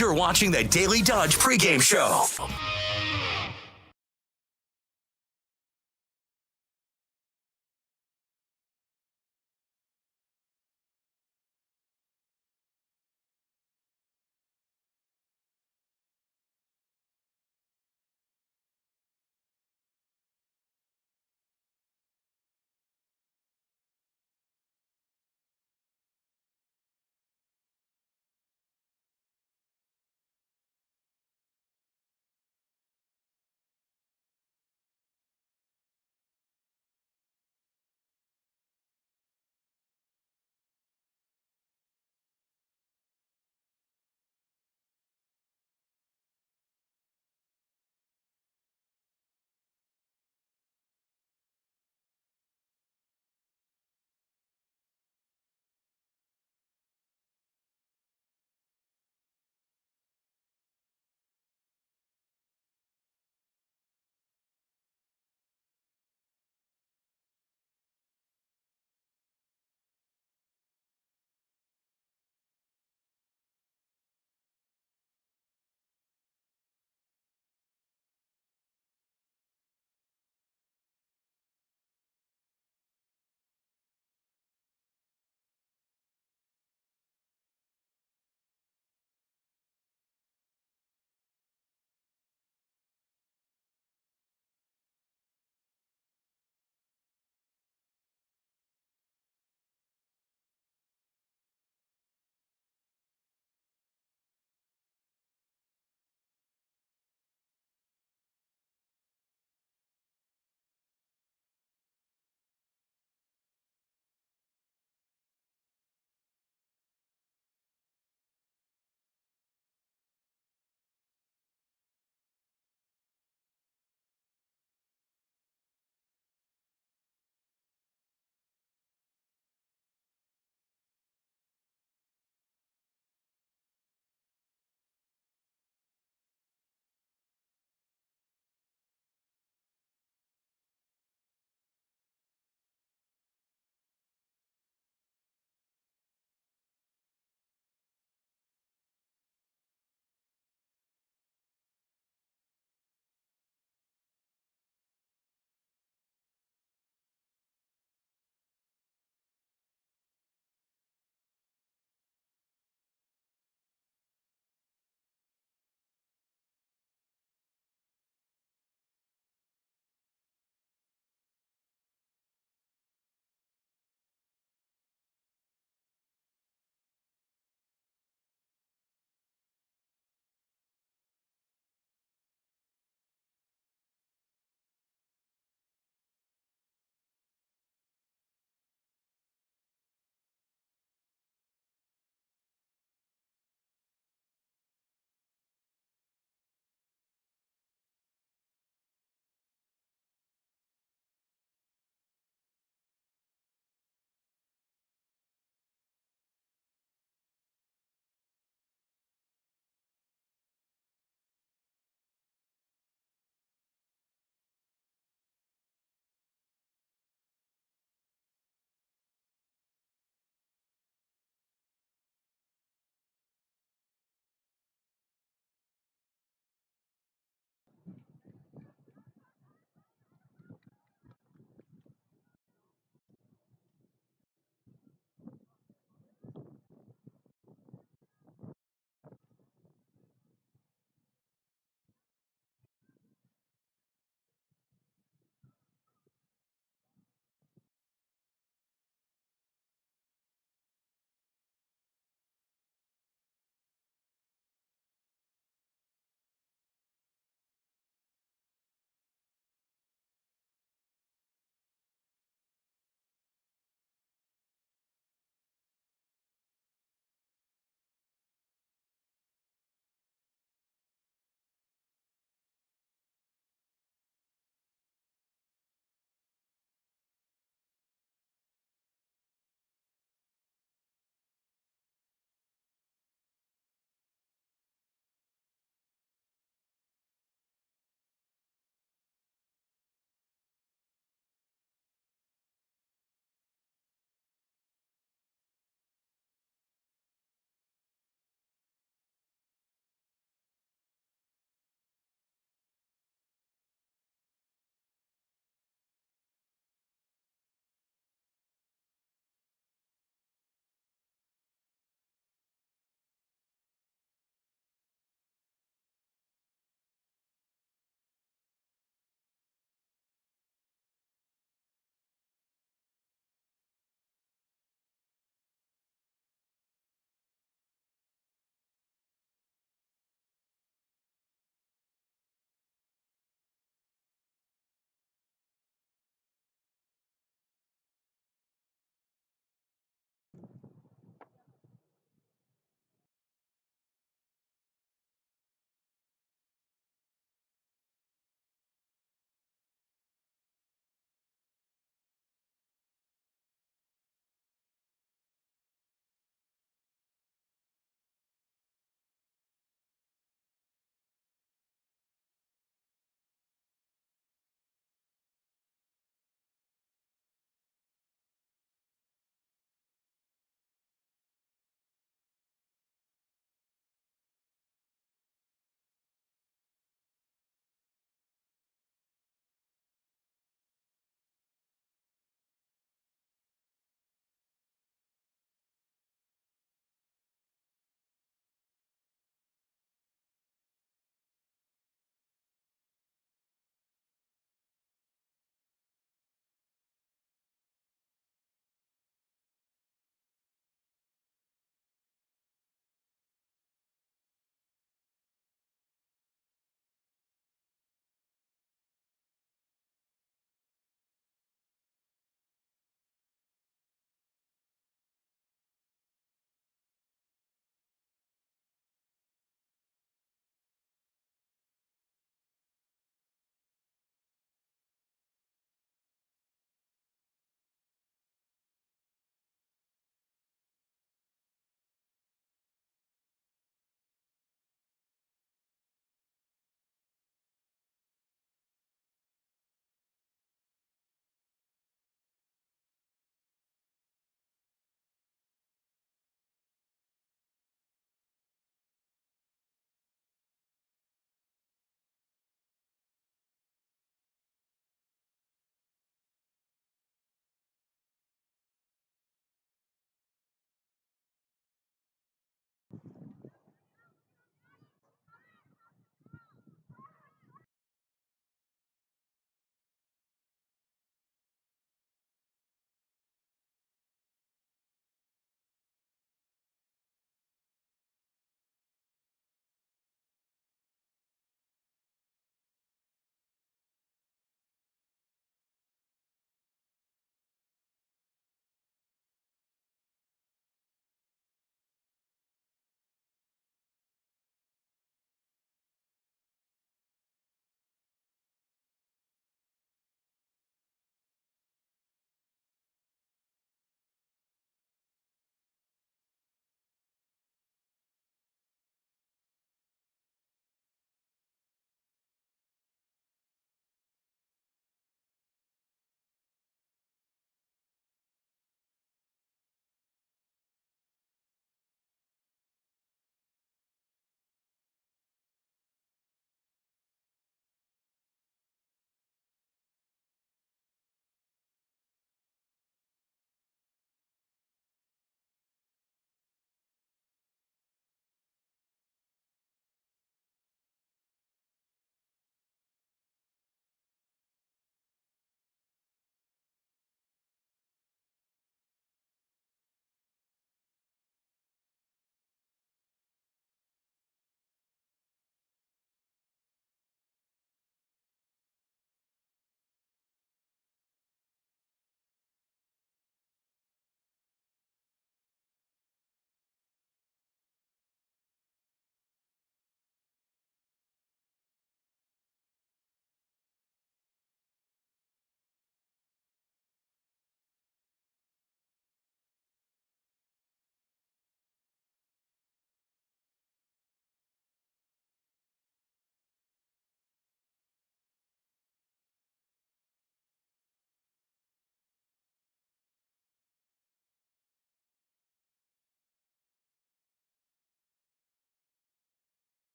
You're watching the Daily Dodge pregame show.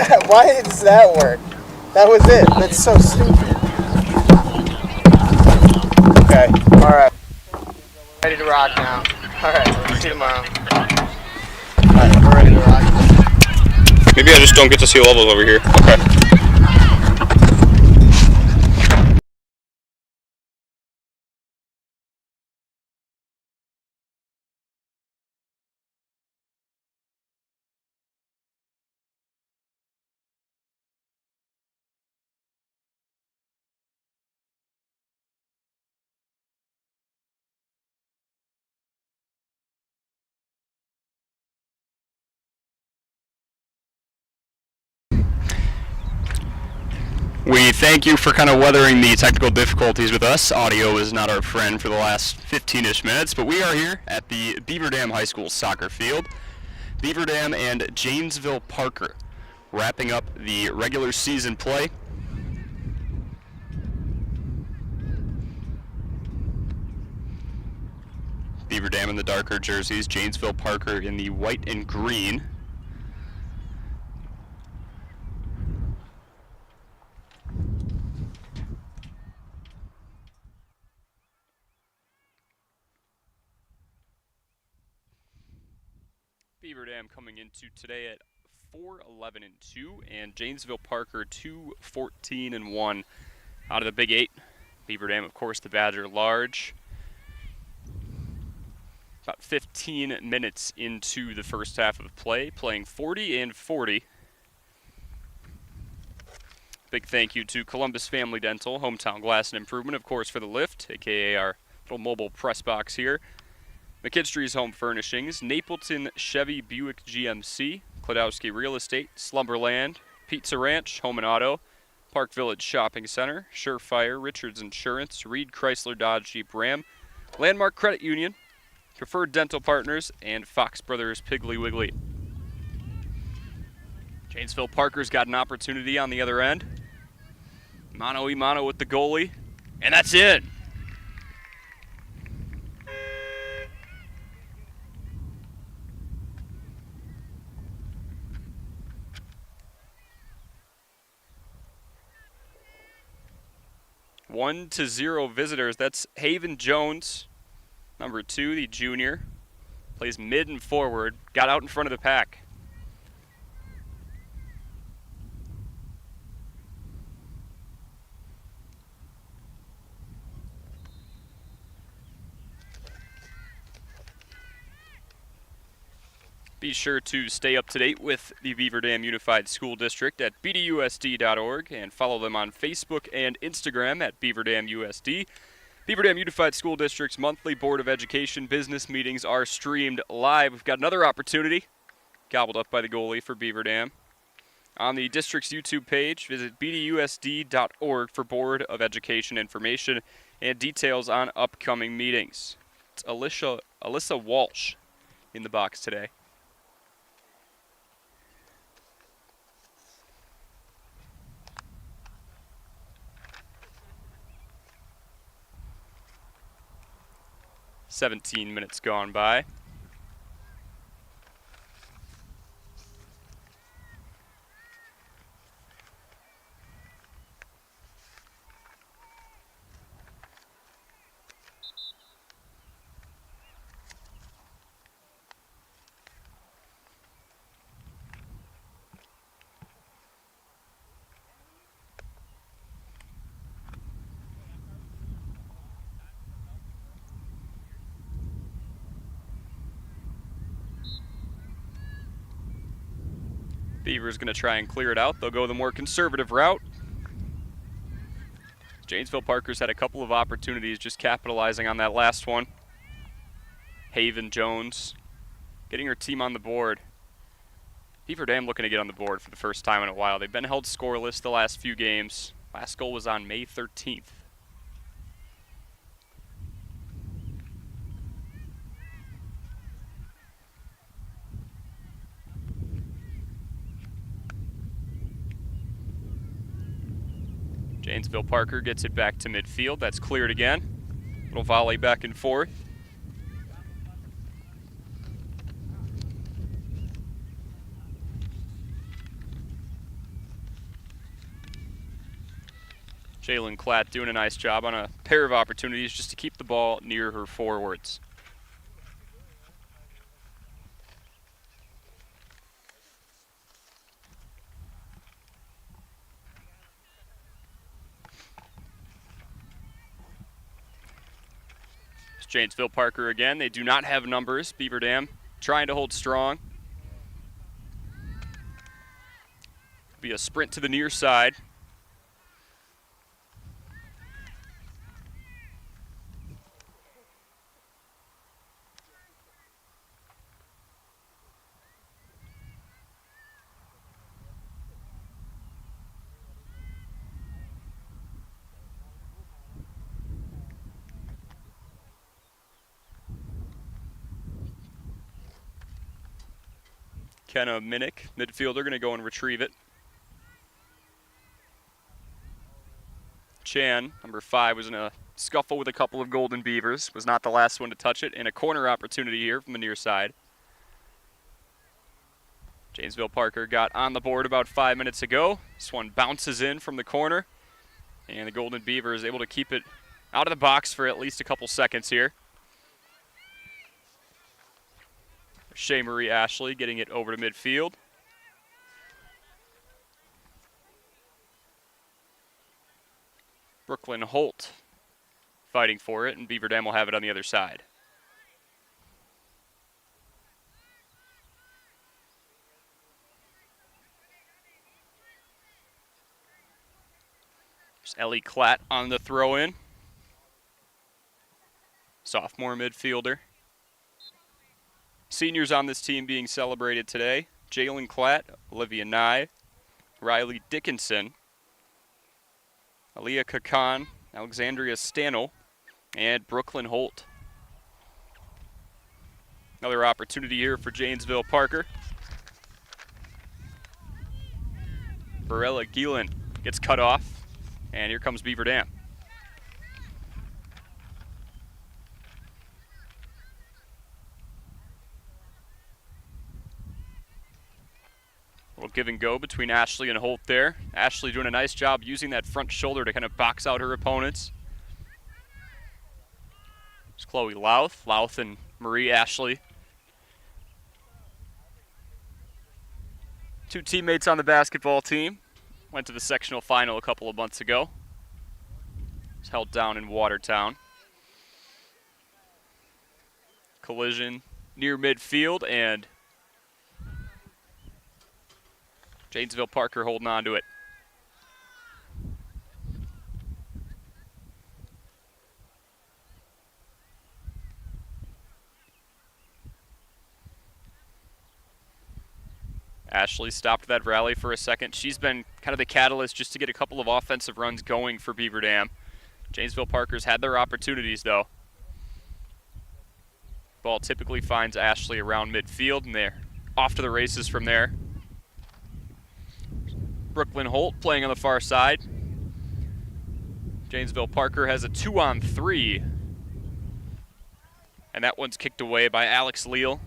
Why does that work? That was it. That's so stupid. Okay. All right. Ready to rock now. All right. See you tomorrow. All right. We're ready to rock. Maybe I just don't get to see levels over here. Okay. We thank you for kind of weathering the technical difficulties with us. Audio is not our friend for the last 15-ish minutes, but we are here at the Beaver Dam High School soccer field. Beaver Dam and Janesville Parker wrapping up the regular season play. Beaver Dam in the darker jerseys, Janesville Parker in the white and green. Beaver Dam coming into today at 4-11-2, and Janesville Parker 2-14-1 out of the Big Eight. Beaver Dam, of course, the Badger large. About 15 minutes into the first half of play, playing 40-40. Big thank you to Columbus Family Dental, Hometown Glass and Improvement, of course, for the lift, aka our little mobile press box here. McKinstry's Home Furnishings, Napleton Chevy Buick GMC, Kladowski Real Estate, Slumberland, Pizza Ranch, Home and Auto, Park Village Shopping Center, Surefire, Richards Insurance, Reed Chrysler Dodge Jeep Ram, Landmark Credit Union, Preferred Dental Partners, and Fox Brothers Piggly Wiggly. Janesville Parker's got an opportunity on the other end. Mano-a-mano with the goalie, and that's in. One to zero visitors. That's Haven Jones, number 2, the junior. Plays mid and forward. Got out in front of the pack. Be sure to stay up to date with the Beaver Dam Unified School District at bdusd.org and follow them on Facebook and Instagram at Beaver Dam USD. Beaver Dam Unified School District's monthly Board of Education business meetings are streamed live. We've got another opportunity, gobbled up by the goalie for Beaver Dam. On the district's YouTube page, visit bdusd.org for Board of Education information and details on upcoming meetings. It's Alyssa Walsh in the box today. "17 minutes gone by. Beaver's going to try and clear it out. They'll go the more conservative route. Janesville Parker's had a couple of opportunities, just capitalizing on that last one. Haven Jones getting her team on the board. Beaver Dam looking to get on the board for the first time in a while. They've been held scoreless the last few games. Last goal was on May 13th. Janesville Parker gets it back to midfield. That's cleared again. Little volley back and forth. Jalen Klatt doing a nice job on a pair of opportunities just to keep the ball near her forwards. It's Janesville Parker again. They do not have numbers. Beaver Dam trying to hold strong. Be a sprint to the near side. Kenna Minnick, midfielder, going to go and retrieve it. Chan, number 5, was in a scuffle with a couple of Golden Beavers. Was not the last one to touch it. And a corner opportunity here from the near side. Janesville Parker got on the board about 5 minutes ago. This one bounces in from the corner. And the Golden Beaver is able to keep it out of the box for at least a couple seconds here. Shea Marie Ashley getting it over to midfield. Brooklyn Holt fighting for it, and Beaver Dam will have it on the other side. There's Ellie Klatt on the throw-in. Sophomore midfielder. Seniors on this team being celebrated today: Jalen Klatt, Olivia Nye, Riley Dickinson, Aaliyah Kakan, Alexandria Stanel, and Brooklyn Holt. Another opportunity here for Janesville Parker. Barella Gielan gets cut off, and here comes Beaver Dam. Little give and go between Ashley and Holt there. Ashley doing a nice job using that front shoulder to kind of box out her opponents. There's Chloe Louth. Louth and Marie Ashley. Two teammates on the basketball team. Went to the sectional final a couple of months ago. It was held down in Watertown. Collision near midfield, and Janesville Parker holding on to it. Ashley stopped that rally for a second. She's been kind of the catalyst just to get a couple of offensive runs going for Beaver Dam. Janesville Parker's had their opportunities, though. Ball typically finds Ashley around midfield, and they're off to the races from there. Brooklyn Holt playing on the far side. Janesville Parker has a 2-on-3. And that one's kicked away by Alex Leal.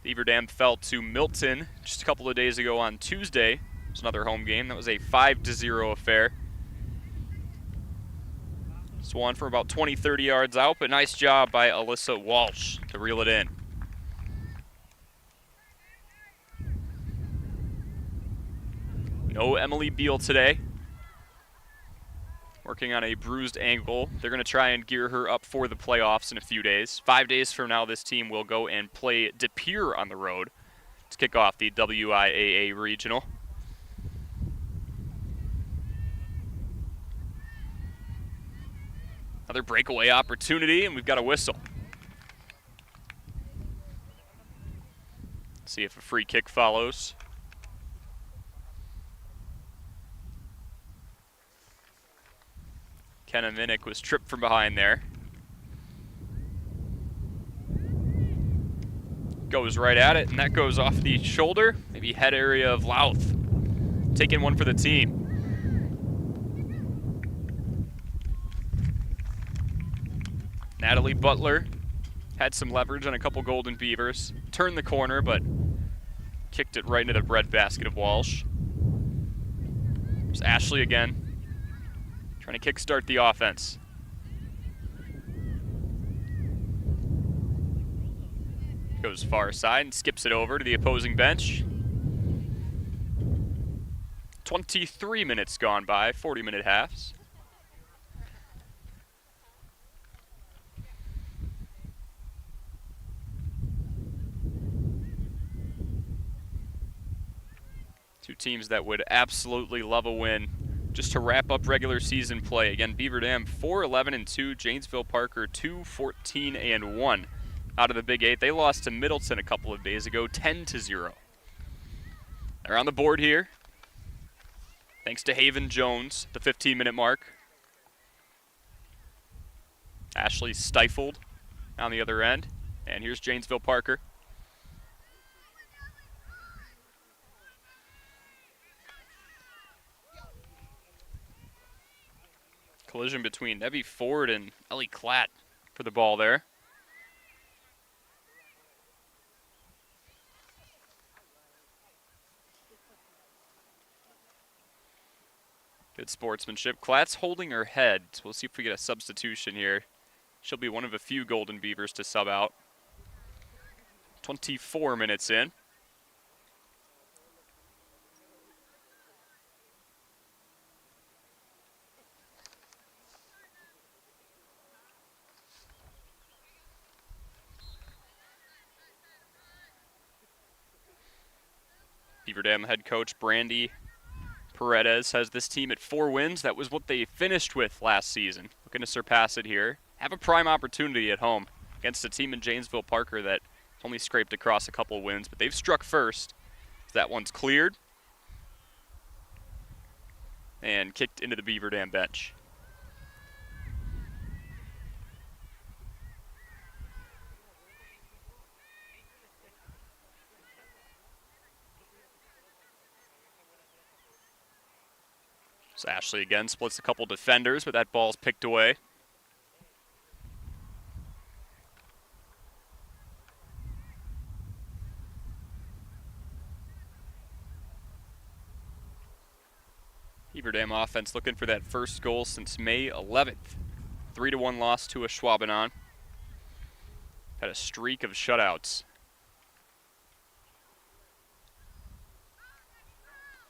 Beaver Dam fell to Milton just a couple of days ago on Tuesday. It was another home game. That was a 5-0 affair. This one from about 20-30 yards out, but nice job by Alyssa Walsh to reel it in. No Emily Beal today. Working on a bruised ankle. They're going to try and gear her up for the playoffs in a few days. 5 days from now, this team will go and play De Pere on the road to kick off the WIAA Regional. Another breakaway opportunity, and we've got a whistle. See if a free kick follows. Kenna Minnick was tripped from behind there. Goes right at it, and that goes off the shoulder, maybe head area of Louth. Taking one for the team. Natalie Butler had some leverage on a couple Golden Beavers. Turned the corner, but kicked it right into the breadbasket of Walsh. There's Ashley again, trying to kickstart the offense. Goes far side and skips it over to the opposing bench. 23 minutes gone by, 40-minute halves. Two teams that would absolutely love a win just to wrap up regular season play. Again, Beaver Dam 4-11-2, Janesville Parker 2-14-1 out of the Big Eight. They lost to Middleton a couple of days ago, 10-0. They're on the board here, thanks to Haven Jones, the 15-minute mark. Ashley stifled on the other end, and here's Janesville Parker. Collision between Evie Ford and Ellie Klatt for the ball there. Good sportsmanship. Klatt's holding her head. So we'll see if we get a substitution here. She'll be one of a few Golden Beavers to sub out. 24 minutes in. Beaver Dam head coach Brandy Paredes has this team at 4 wins. That was what they finished with last season. Looking to surpass it here. Have a prime opportunity at home against a team in Janesville Parker that only scraped across a couple of wins, but they've struck first. That one's cleared and kicked into the Beaver Dam bench. So Ashley again splits a couple defenders, but that ball's picked away. Beaver Dam offense looking for that first goal since May 11th. 3-1 loss to Ashwaubenon. Had a streak of shutouts.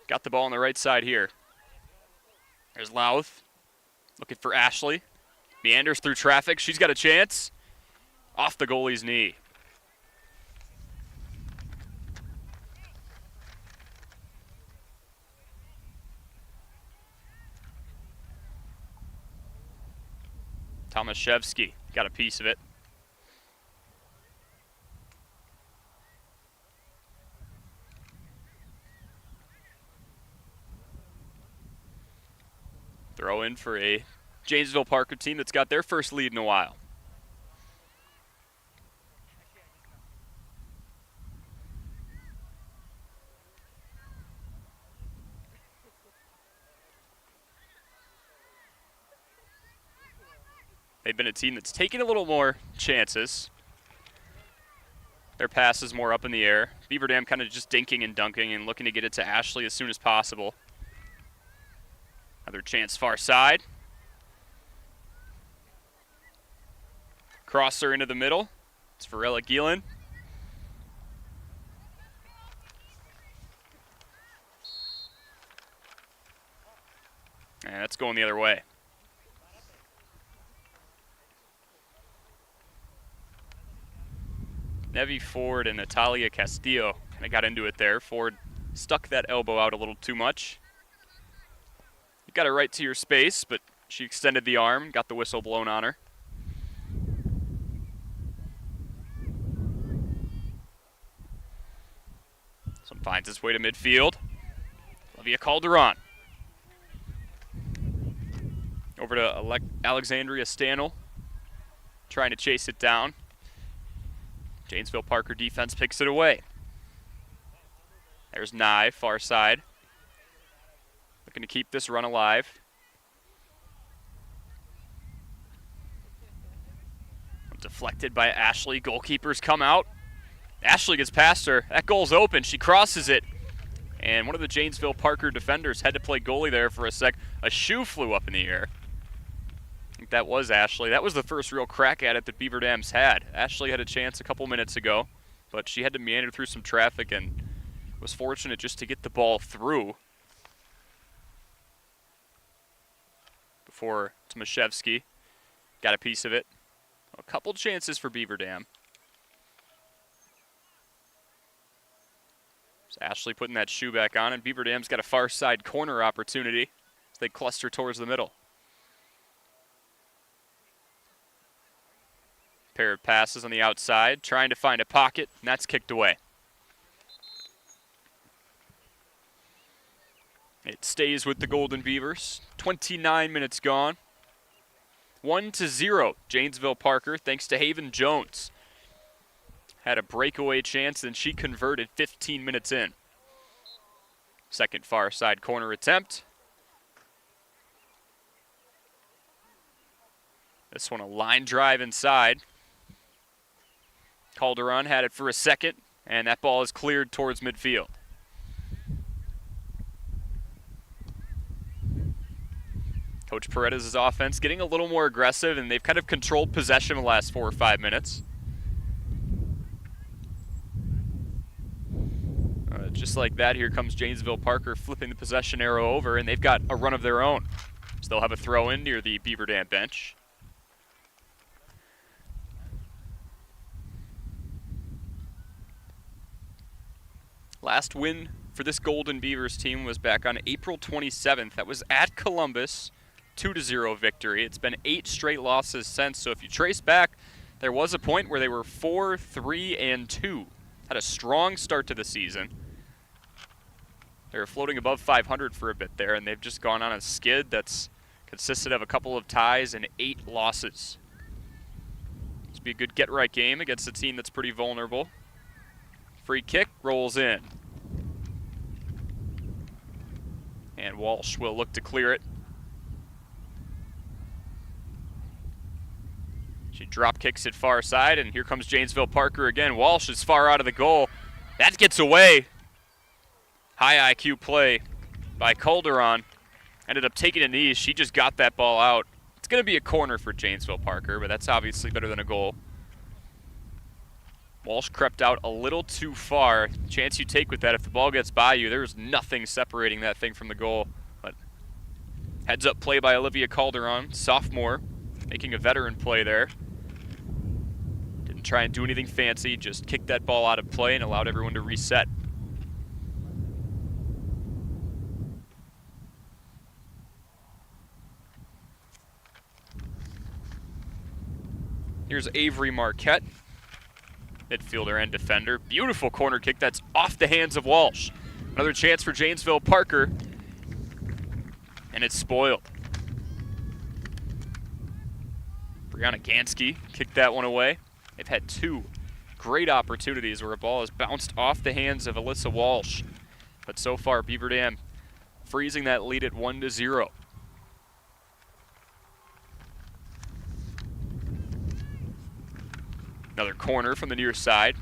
Got the ball on the right side here. There's Louth, looking for Ashley. Meanders through traffic. She's got a chance. Off the goalie's knee. Tomaszewski got a piece of it. Throw in for a Janesville Parker team that's got their first lead in a while. They've been a team that's taken a little more chances. Their pass is more up in the air. Beaver Dam kind of just dinking and dunking and looking to get it to Ashley as soon as possible. Another chance far side. Crosser into the middle. It's Varela Gielan. And that's going the other way. Nevi Ford and Natalia Castillo kind of got into it there. Ford stuck that elbow out a little too much. You got it right to your space, but she extended the arm, got the whistle blown on her. Some finds its way to midfield. Olivia Calderon. Over to Alexandria Stanel, trying to chase it down. Janesville Parker defense picks it away. There's Nye, far side. Looking to keep this run alive. Deflected by Ashley. Goalkeepers come out. Ashley gets past her. That goal's open. She crosses it. And one of the Janesville Parker defenders had to play goalie there for a sec. A shoe flew up in the air. I think that was Ashley. That was the first real crack at it that Beaver Dam's had. Ashley had a chance a couple minutes ago, but she had to meander through some traffic and was fortunate just to get the ball through before Tomaszewski got a piece of it. A couple chances for Beaver Dam. So Ashley putting that shoe back on, and Beaver Dam's got a far side corner opportunity as they cluster towards the middle. Pair of passes on the outside, trying to find a pocket, and that's kicked away. It stays with the Golden Beavers. 29 minutes gone. 1-0, Janesville Parker, thanks to Haven Jones. Had a breakaway chance, and she converted 15 minutes in. Second far side corner attempt. This one a line drive inside. Calderon had it for a second, and that ball is cleared towards midfield. Coach Paredes' offense getting a little more aggressive, and they've kind of controlled possession the last 4 or 5 minutes. Just like that, here comes Janesville Parker flipping the possession arrow over, and they've got a run of their own. So they'll have a throw in near the Beaver Dam bench. Last win for this Golden Beavers team was back on April 27th. That was at Columbus, 2-0 victory. It's been 8 straight losses since, so if you trace back, there was a point where they were 4-3-2. Had a strong start to the season. They were floating above 500 for a bit there, and they've just gone on a skid that's consisted of a couple of ties and 8 losses. This will be a good get-right game against a team that's pretty vulnerable. Free kick rolls in. And Walsh will look to clear it. She drop kicks it far side, and here comes Janesville Parker again. Walsh is far out of the goal. That gets away. High IQ play by Calderon. Ended up taking a knee. She just got that ball out. It's going to be a corner for Janesville Parker, but that's obviously better than a goal. Walsh crept out a little too far. Chance you take with that, if the ball gets by you, there's nothing separating that thing from the goal. But heads up play by Olivia Calderon, sophomore, making a veteran play there. Didn't try and do anything fancy, just kicked that ball out of play and allowed everyone to reset. Here's Avery Marquette, midfielder and defender. Beautiful corner kick that's off the hands of Walsh. Another chance for Janesville Parker, and it's spoiled. Brianna Gansky kicked that one away. They've had 2 great opportunities where a ball has bounced off the hands of Alyssa Walsh. But so far, Beaver Dam freezing that lead at 1-0. Another corner from the near side.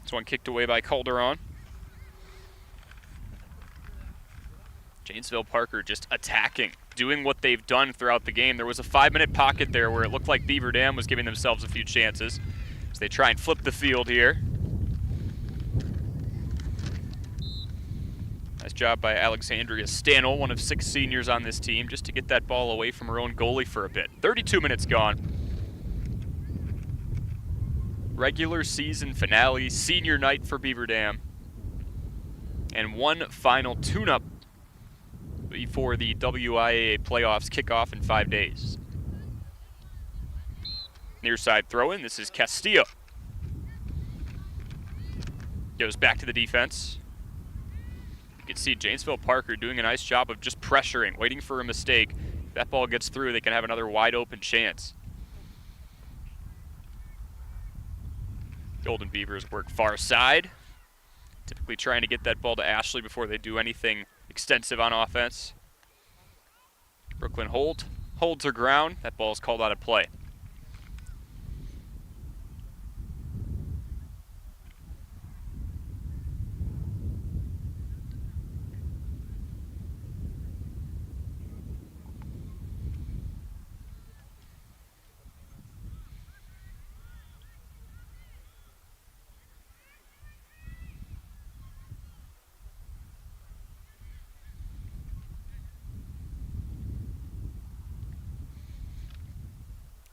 This one kicked away by Calderon. Janesville Parker just attacking, doing what they've done throughout the game. There was a 5-minute pocket there where it looked like Beaver Dam was giving themselves a few chances as they try and flip the field here. Nice job by Alexandria Stanel, one of 6 seniors on this team, just to get that ball away from her own goalie for a bit. 32 minutes gone. Regular season finale, senior night for Beaver Dam. And one final tune-up before the WIAA playoffs kick off in 5 days. Near side throw-in, this is Castillo. Goes back to the defense. You can see Janesville Parker doing a nice job of just pressuring, waiting for a mistake. If that ball gets through, they can have another wide open chance. Golden Beavers work far side, typically trying to get that ball to Ashley before they do anything extensive on offense. Brooklyn holds her ground. That ball is called out of play.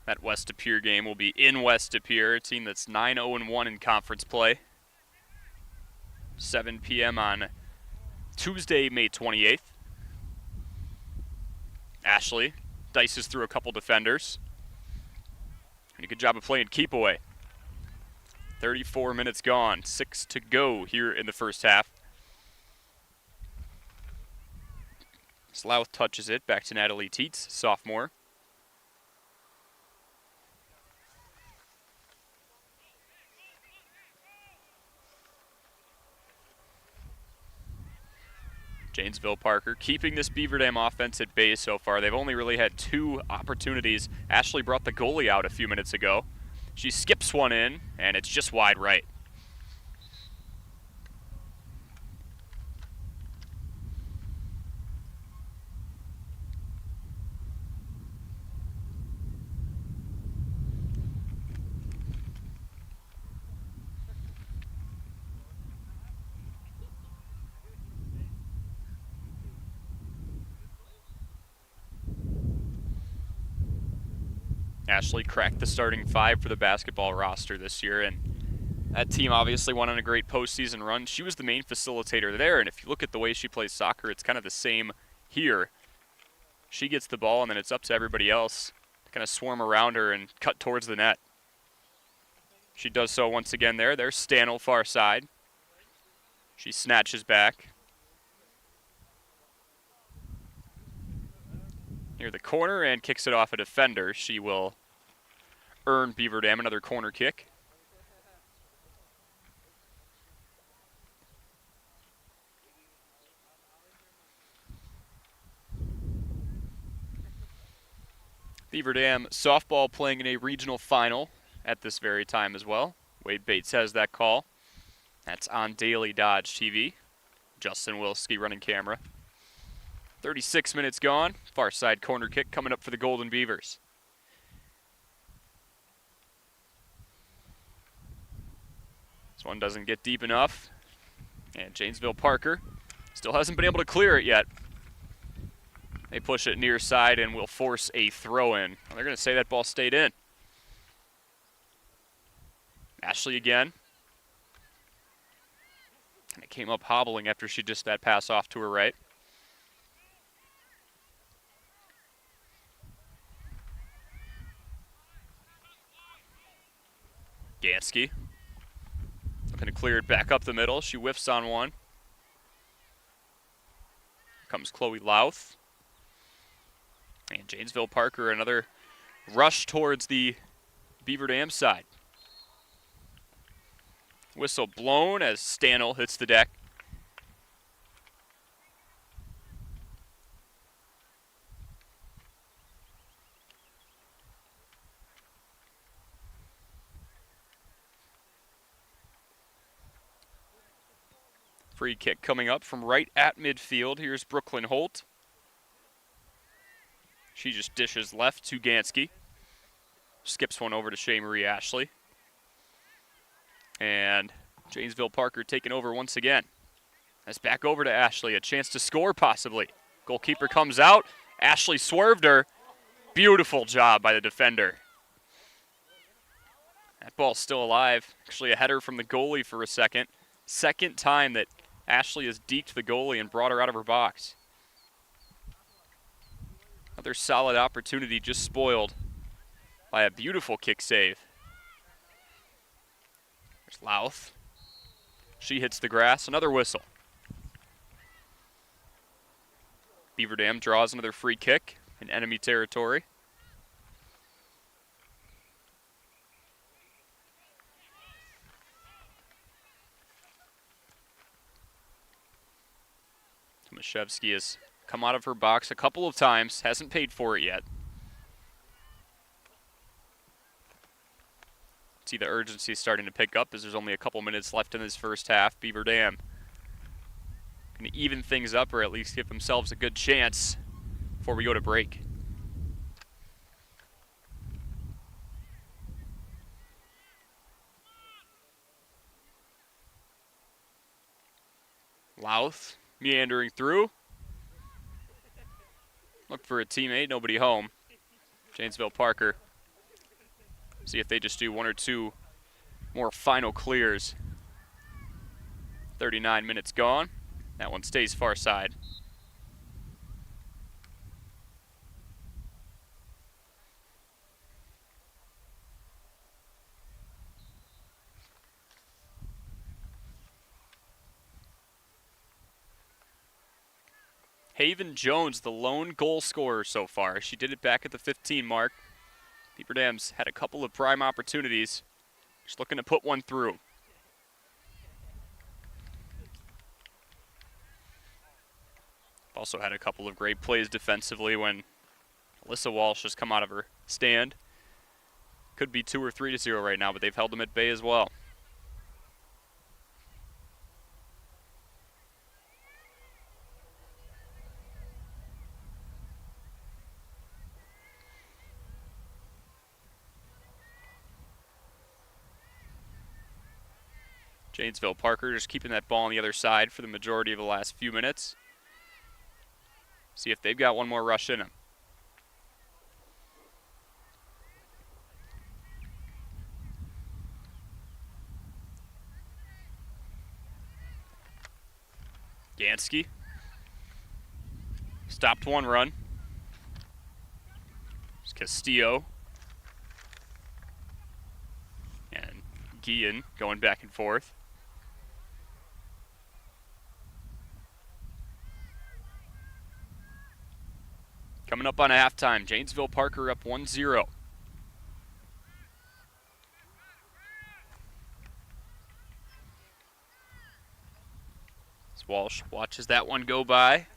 That West De Pere game will be in West De Pere, a team that's 9-0-1 in conference play. 7 p.m. on Tuesday, May 28th. Ashley dices through a couple defenders. And a good job of playing keep away. 34 minutes gone, 6 to go here in the first half. Slouth touches it, back to Natalie Teets, sophomore. Janesville Parker keeping this Beaver Dam offense at bay so far. They've only really had 2 opportunities. Ashley brought the goalie out a few minutes ago. She skips one in, and it's just wide right. Ashley cracked the starting 5 for the basketball roster this year, and that team obviously went on a great postseason run. She was the main facilitator there, and if you look at the way she plays soccer, it's kind of the same here. She gets the ball, and then it's up to everybody else to kind of swarm around her and cut towards the net. She does so once again there. There's Stanel far side. She snatches back. Near the corner and kicks it off a defender. She will earn Beaver Dam another corner kick. Beaver Dam softball playing in a regional final at this very time as well. Wade Bates has that call. That's on Daily Dodge TV. Justin Wilski running camera. 36 minutes gone. Far side corner kick coming up for the Golden Beavers. This one doesn't get deep enough. And Janesville Parker still hasn't been able to clear it yet. They push it near side and will force a throw in. Well, they're going to say that ball stayed in. Ashley again. And it came up hobbling after she dished that pass off to her right. Gansky looking to clear it back up the middle. She whiffs on one. Here comes Chloe Louth. And Janesville Parker, another rush towards the Beaver Dam side. Whistle blown as Stanel hits the deck. Free kick coming up from right at midfield. Here's Brooklyn Holt. She just dishes left to Gansky. Skips one over to Shea Marie Ashley. And Janesville Parker taking over once again. That's back over to Ashley. A chance to score possibly. Goalkeeper comes out. Ashley swerved her. Beautiful job by the defender. That ball's still alive. Actually a header from the goalie for a second. Second time that Ashley has deked the goalie and brought her out of her box. Another solid opportunity just spoiled by a beautiful kick save. There's Louth. She hits the grass. Another whistle. Beaver Dam draws another free kick in enemy territory. Tomaszewski has come out of her box a couple of times, hasn't paid for it yet. See the urgency starting to pick up as there's only a couple minutes left in this first half. Beaver Dam going to even things up or at least give themselves a good chance before we go to break. Louth meandering through. Look for a teammate, nobody home. Janesville Parker See if they just do one or two more final clears. 39 minutes gone. That one stays far side. Haven Jones, the lone goal scorer so far. She did it back at the 15 mark. Beaver Dams had a couple of prime opportunities. Just looking to put one through. Also had a couple of great plays defensively when Alyssa Walsh has come out of her stand. Could be 2 or 3-0 right now, but they've held them at bay as well. Janesville Parker just keeping that ball on the other side for the majority of the last few minutes. See if they've got one more rush in them. Gansky stopped one run. It's Castillo and Guillen going back and forth. Coming up on halftime, Janesville Parker up 1-0. Walsh watches that one go by.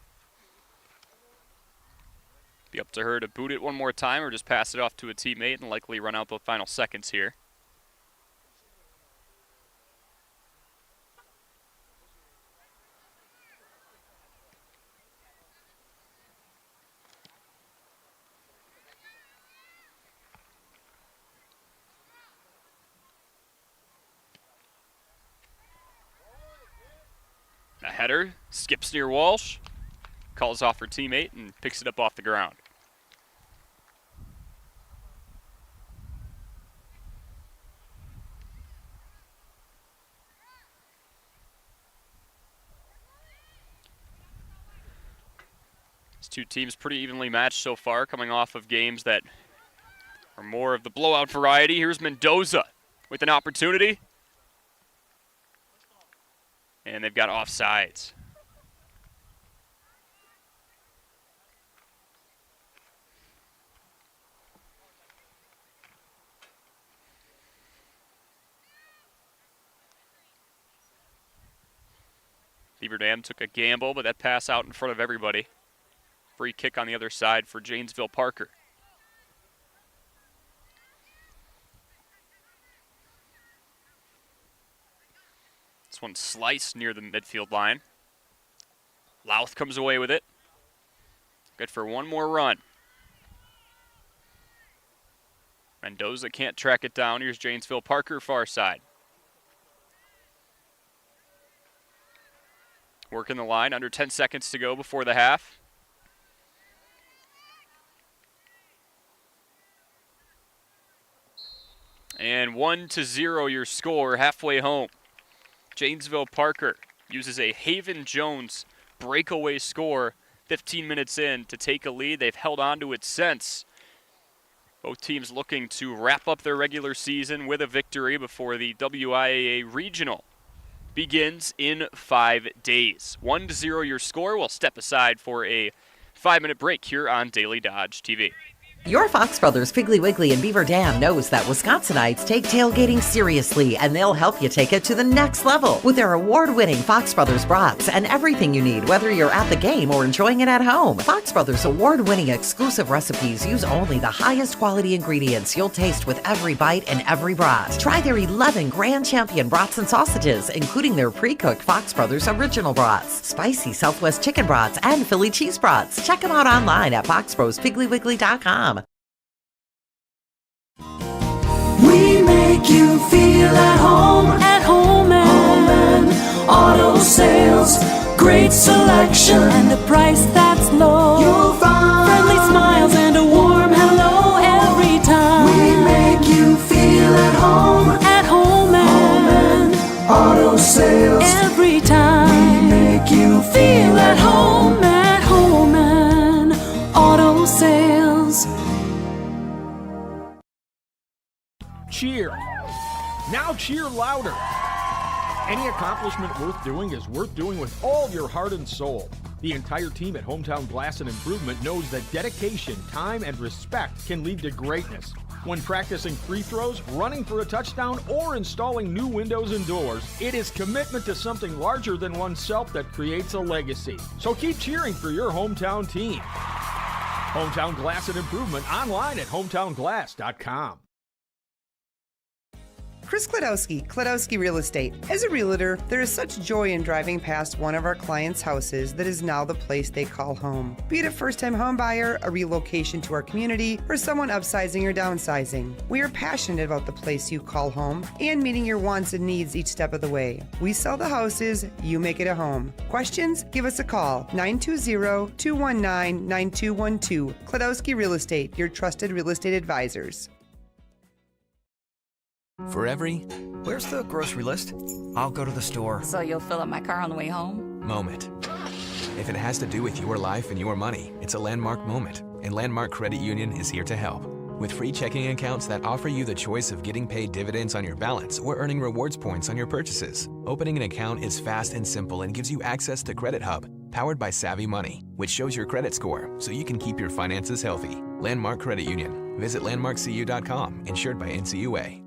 Be up to her to boot it one more time or just pass it off to a teammate and likely run out the final seconds here. A header, skips near Walsh, calls off her teammate and picks it up off the ground. These two teams pretty evenly matched so far, coming off of games that are more of the blowout variety. Here's Mendoza with an opportunity. And they've got offsides. Beaver Dam took a gamble, but that pass out in front of everybody. Free kick on the other side for Janesville Parker. This one sliced near the midfield line. Louth comes away with it. Good for one more run. Mendoza can't track it down. Here's Janesville Parker, far side. Working the line, under 10 seconds to go before the half. And 1-0 your score, halfway home. Janesville Parker uses a Haven Jones breakaway score 15 minutes in to take a lead. They've held on to it since. Both teams looking to wrap up their regular season with a victory before the WIAA Regional begins in 5 days. 1-0 your score. We'll step aside for a 5-minute break here on Daily Dodge TV. Your Fox Brothers Piggly Wiggly and Beaver Dam knows that Wisconsinites take tailgating seriously, and they'll help you take it to the next level with their award-winning Fox Brothers brats and everything you need, whether you're at the game or enjoying it at home. Fox Brothers award-winning exclusive recipes use only the highest quality ingredients you'll taste with every bite and every brat. Try their 11 Grand Champion brats and sausages, including their pre-cooked Fox Brothers original brats, spicy Southwest chicken brats, and Philly cheese brats. Check them out online at foxbrospigglywiggley.com. We make you feel at home and auto sales, great selection and a price that's low. You'll find friendly smiles and a warm hello every time. We make you feel cheer. Now cheer louder. Any accomplishment worth doing is worth doing with all your heart and soul. The entire team at Hometown Glass and Improvement knows that dedication, time, and respect can lead to greatness. When practicing free throws, running for a touchdown, or installing new windows and doors, it is commitment to something larger than oneself that creates a legacy. So keep cheering for your hometown team. Hometown Glass and Improvement online at hometownglass.com. Chris Klodowski Real Estate. As a realtor, there is such joy in driving past one of our clients' houses that is now the place they call home. Be it a first-time home buyer, a relocation to our community, or someone upsizing or downsizing. We are passionate about the place you call home and meeting your wants and needs each step of the way. We sell the houses, you make it a home. Questions? Give us a call, 920-219-9212. Klodowski Real Estate, your trusted real estate advisors. For every, where's the grocery list? I'll go to the store. So you'll fill up my car on the way home? Moment. If it has to do with your life and your money, it's a landmark moment, and Landmark Credit Union is here to help. With free checking accounts that offer you the choice of getting paid dividends on your balance or earning rewards points on your purchases. Opening an account is fast and simple and gives you access to Credit Hub, powered by Savvy Money, which shows your credit score so you can keep your finances healthy. Landmark Credit Union. Visit landmarkcu.com, insured by NCUA.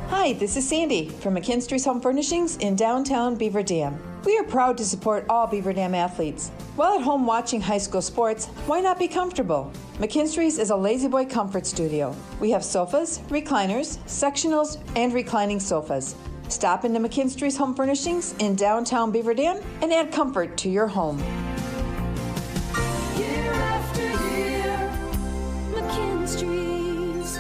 Hi, this is Sandy from McKinstry's Home Furnishings in downtown Beaver Dam. We are proud to support all Beaver Dam athletes. While at home watching high school sports, why not be comfortable? McKinstry's is a lazy boy comfort studio. We have sofas, recliners, sectionals, and reclining sofas. Stop into McKinstry's Home Furnishings in downtown Beaver Dam and add comfort to your home. Year after year, McKinstry's.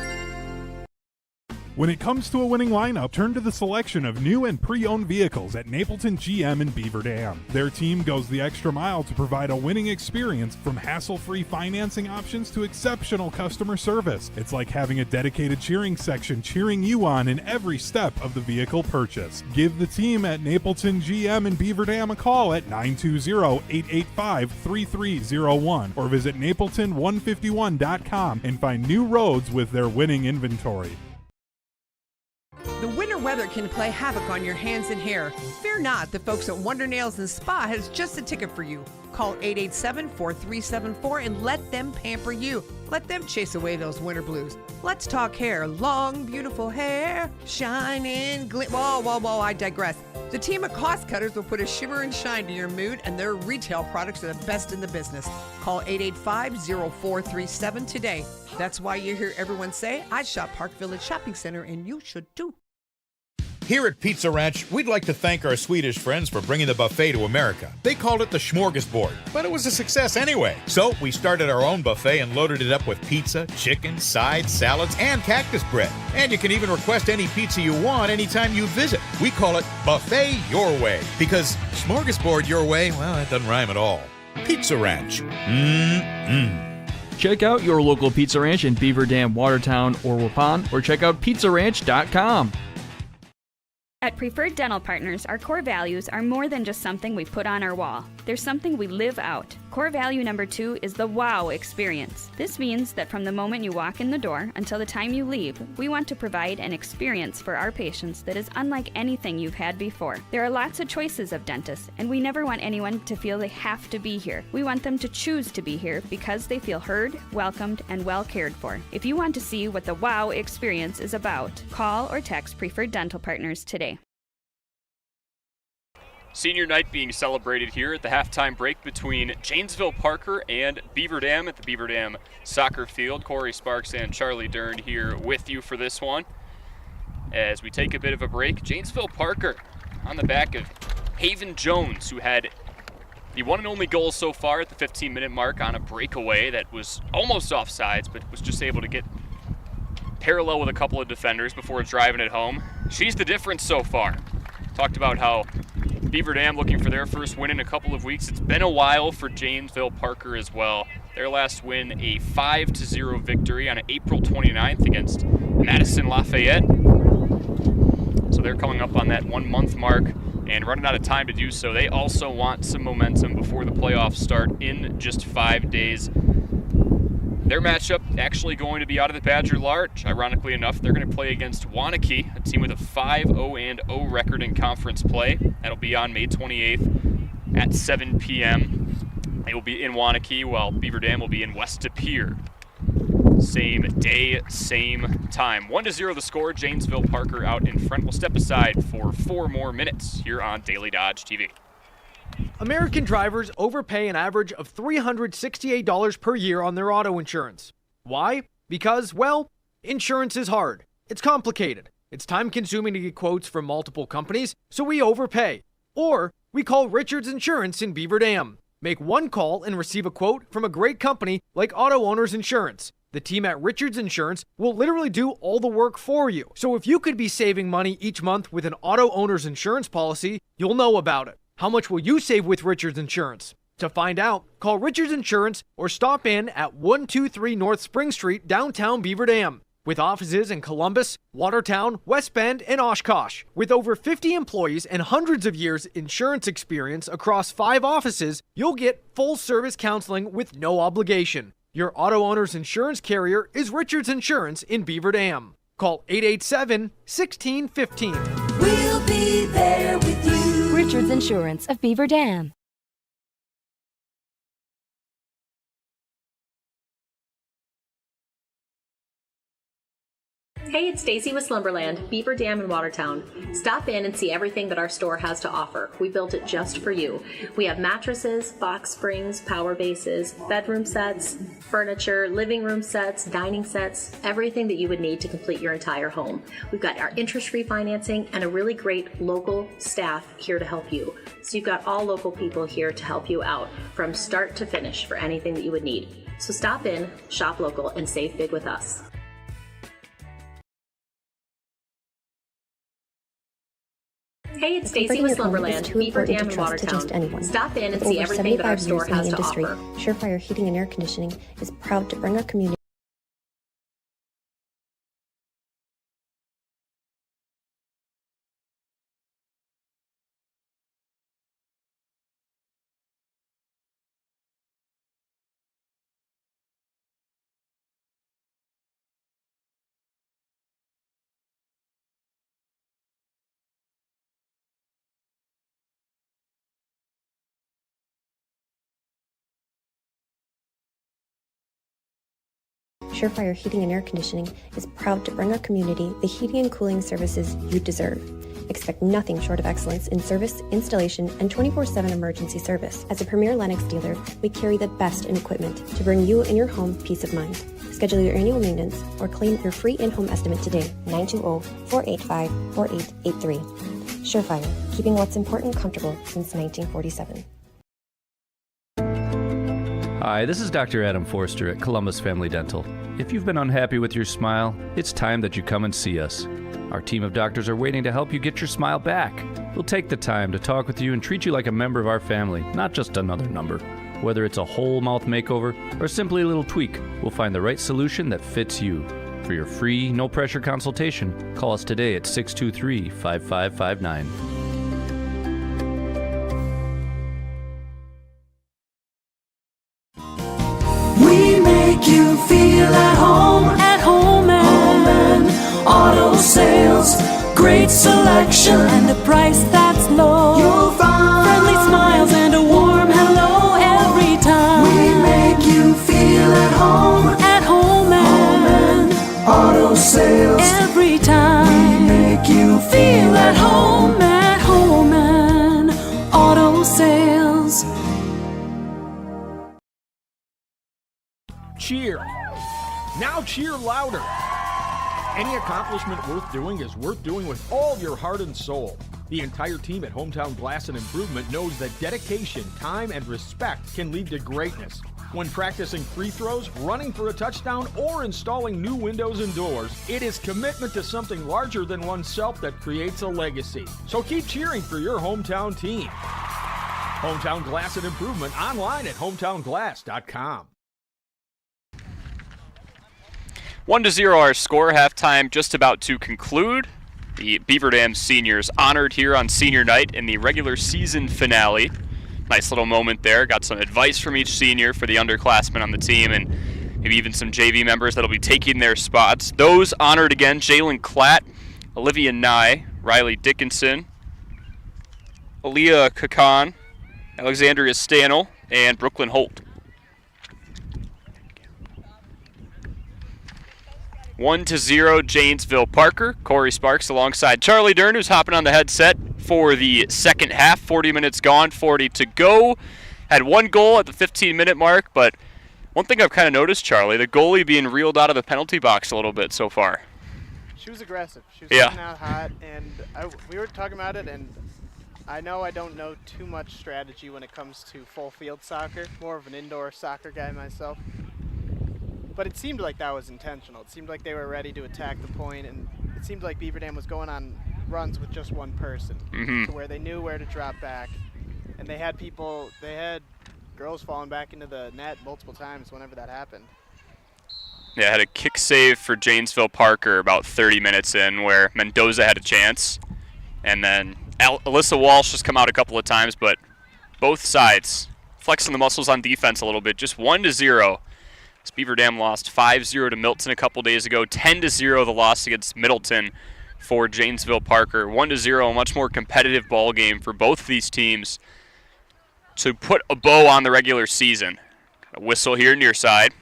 When it comes to a winning lineup, turn to the selection of new and pre-owned vehicles at Napleton GM in Beaver Dam. Their team goes the extra mile to provide a winning experience, from hassle-free financing options to exceptional customer service. It's like having a dedicated cheering section cheering you on in every step of the vehicle purchase. Give the team at Napleton GM in Beaver Dam a call at 920-885-3301 or visit napleton151.com and find new roads with their winning inventory. The winter weather can play havoc on your hands and hair. Fear not, the folks at Wonder Nails and Spa has just a ticket for you. Call 887-4374 and let them pamper you. Let them chase away those winter blues. Let's talk hair. Long, beautiful hair, shining, whoa, I digress. The team of cost cutters will put a shimmer and shine to your mood, and their retail products are the best in the business. Call 885-0437 today. That's why you hear everyone say, I shop Park Village Shopping Center, and you should too. Here at Pizza Ranch, we'd like to thank our Swedish friends for bringing the buffet to America. They called it the smorgasbord, but it was a success anyway. So we started our own buffet and loaded it up with pizza, chicken, sides, salads, and cactus bread. And you can even request any pizza you want anytime you visit. We call it Buffet Your Way, because smorgasbord your way, well, that doesn't rhyme at all. Pizza Ranch. Check out your local Pizza Ranch in Beaver Dam, Watertown, or Waupun, or check out pizzaranch.com. At Preferred Dental Partners, our core values are more than just something we put on our wall. They're something we live out. Core value number 2 is the wow experience. This means that from the moment you walk in the door until the time you leave, we want to provide an experience for our patients that is unlike anything you've had before. There are lots of choices of dentists, and we never want anyone to feel they have to be here. We want them to choose to be here because they feel heard, welcomed, and well cared for. If you want to see what the wow experience is about, call or text Preferred Dental Partners today. Senior night being celebrated here at the halftime break between Janesville Parker and Beaver Dam at the Beaver Dam soccer field. Corey Sparks and Charlie Dern here with you for this one. As we take a bit of a break, Janesville Parker on the back of Haven Jones, who had the one and only goal so far at the 15-minute mark on a breakaway that was almost offsides, but was just able to get parallel with a couple of defenders before driving it home. She's the difference so far. Talked about how Beaver Dam looking for their first win in a couple of weeks. It's been a while for Janesville Parker as well. Their last win, a 5-0 victory on April 29th against Madison Lafayette. So they're coming up on that 1 month mark and running out of time to do so. They also want some momentum before the playoffs start in just 5 days. Their matchup actually going to be out of the Badger Large. Ironically enough, they're going to play against Waunakee, a team with a 5-0-0 record in conference play. That'll be on May 28th at 7 p.m. They will be in Waunakee, while Beaver Dam will be in West De Pere. Same day, same time. 1-0 the score. Janesville Parker out in front. We'll step aside for 4 more minutes here on Daily Dodge TV. American drivers overpay an average of $368 per year on their auto insurance. Why? Because, well, insurance is hard. It's complicated. It's time-consuming to get quotes from multiple companies, so we overpay. Or we call Richards Insurance in Beaver Dam. Make one call and receive a quote from a great company like Auto Owners Insurance. The team at Richards Insurance will literally do all the work for you. So if you could be saving money each month with an Auto Owners Insurance policy, you'll know about it. How much will you save with Richards Insurance? To find out, call Richards Insurance or stop in at 123 North Spring Street, downtown Beaver Dam. With offices in Columbus, Watertown, West Bend, and Oshkosh. With over 50 employees and hundreds of years insurance experience across 5 offices, you'll get full-service counseling with no obligation. Your Auto Owners Insurance carrier is Richards Insurance in Beaver Dam. Call 887-1615. We'll be there with you. Richards Insurance of Beaver Dam. Hey, it's Stacy with Slumberland, Beaver Dam in Watertown. Stop in and see everything that our store has to offer. We built it just for you. We have mattresses, box springs, power bases, bedroom sets, furniture, living room sets, dining sets, everything that you would need to complete your entire home. We've got our interest-free financing and a really great local staff here to help you. So you've got all local people here to help you out from start to finish for anything that you would need. So stop in, shop local, and save big with us. Hey, it's Stacy with Slumberland, Beaver Dam in Watertown. Stop in and see everything that our store has to offer. Surefire Heating and Air Conditioning is proud to bring our community. Surefire Heating and Air Conditioning is proud to bring our community the heating and cooling services you deserve. Expect nothing short of excellence in service, installation, and 24/7 emergency service. As a premier Lennox dealer, we carry the best in equipment to bring you and your home peace of mind. Schedule your annual maintenance or claim your free in-home estimate today, 920-485-4883. Surefire, keeping what's important comfortable since 1947. Hi, this is Dr. Adam Forster at Columbus Family Dental. If you've been unhappy with your smile, it's time that you come and see us. Our team of doctors are waiting to help you get your smile back. We'll take the time to talk with you and treat you like a member of our family, not just another number. Whether it's a whole mouth makeover or simply a little tweak, we'll find the right solution that fits you. For your free, no-pressure consultation, call us today at 623-5559. You feel at home and auto sales, great selection and a price that's low. You'll find friendly smiles and a warm hello every time. We make you feel at home and auto sales every time. We make you feel at home and auto sales. Cheer. Now cheer louder. Any accomplishment worth doing is worth doing with all your heart and soul. The entire team at Hometown Glass and Improvement knows that dedication, time, and respect can lead to greatness. When practicing free throws, running for a touchdown, or installing new windows and doors, it is commitment to something larger than oneself that creates a legacy. So keep cheering for your hometown team. Hometown Glass and Improvement online at hometownglass.com. 1-0 our score. Halftime just about to conclude. The Beaver Dam seniors honored here on senior night in the regular season finale. Nice little moment there. Got some advice from each senior for the underclassmen on the team, and maybe even some JV members that'll be taking their spots. Those honored again, Jalen Klatt, Olivia Nye, Riley Dickinson, Aaliyah Kakan, Alexandria Stanel, and Brooklyn Holt. 1-0 Janesville Parker. Corey Sparks alongside Charlie Dern, who's hopping on the headset for the second half. 40 minutes gone, 40 to go. Had one goal at the 15-minute mark, but one thing I've kind of noticed, Charlie, the goalie being reeled out of the penalty box a little bit so far. She was aggressive. She was coming out hot, and we were talking about it, and I know I don't know too much strategy when it comes to full field soccer. More of an indoor soccer guy myself. But it seemed like that was intentional. It seemed like they were ready to attack the point, and it seemed like Beaver Dam was going on runs with just one person, to where they knew where to drop back. And they had girls falling back into the net multiple times whenever that happened. Yeah, had a kick save for Janesville Parker about 30 minutes in where Mendoza had a chance. And then Alyssa Walsh has come out a couple of times, but both sides flexing the muscles on defense a little bit. Just 1-0. Beaver Dam lost 5-0 to Milton a couple days ago. 10-0 the loss against Middleton for Janesville Parker. 1-0, a much more competitive ball game for both of these teams to put a bow on the regular season. A whistle here near side.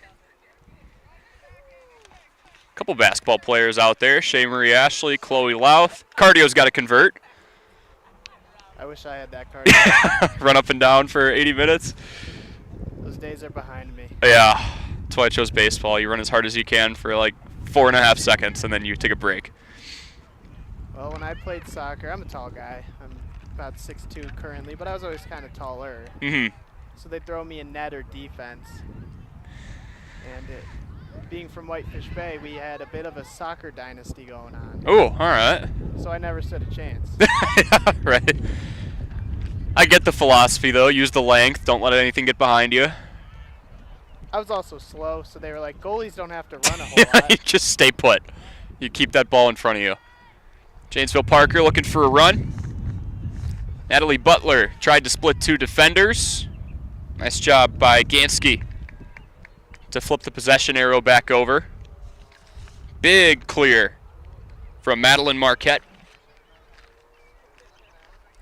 A couple basketball players out there. Shea Marie Ashley, Chloe Louth. Cardio's got to convert. I wish I had that cardio. Run up and down for 80 minutes. Those days are behind me. Yeah. That's why I chose baseball. You run as hard as you can for like 4.5 seconds, and then you take a break. Well, when I played soccer, I'm a tall guy. I'm about 6'2" currently, but I was always kind of taller. So they'd throw me in net or defense. And being from Whitefish Bay, we had a bit of a soccer dynasty going on. Oh, all right. So I never stood a chance. Yeah, right. I get the philosophy, though. Use the length. Don't let anything get behind you. I was also slow, so they were like, goalies don't have to run a whole lot. You just stay put. You keep that ball in front of you. Janesville Parker looking for a run. Natalie Butler tried to split two defenders. Nice job by Gansky to flip the possession arrow back over. Big clear from Madeline Marquette.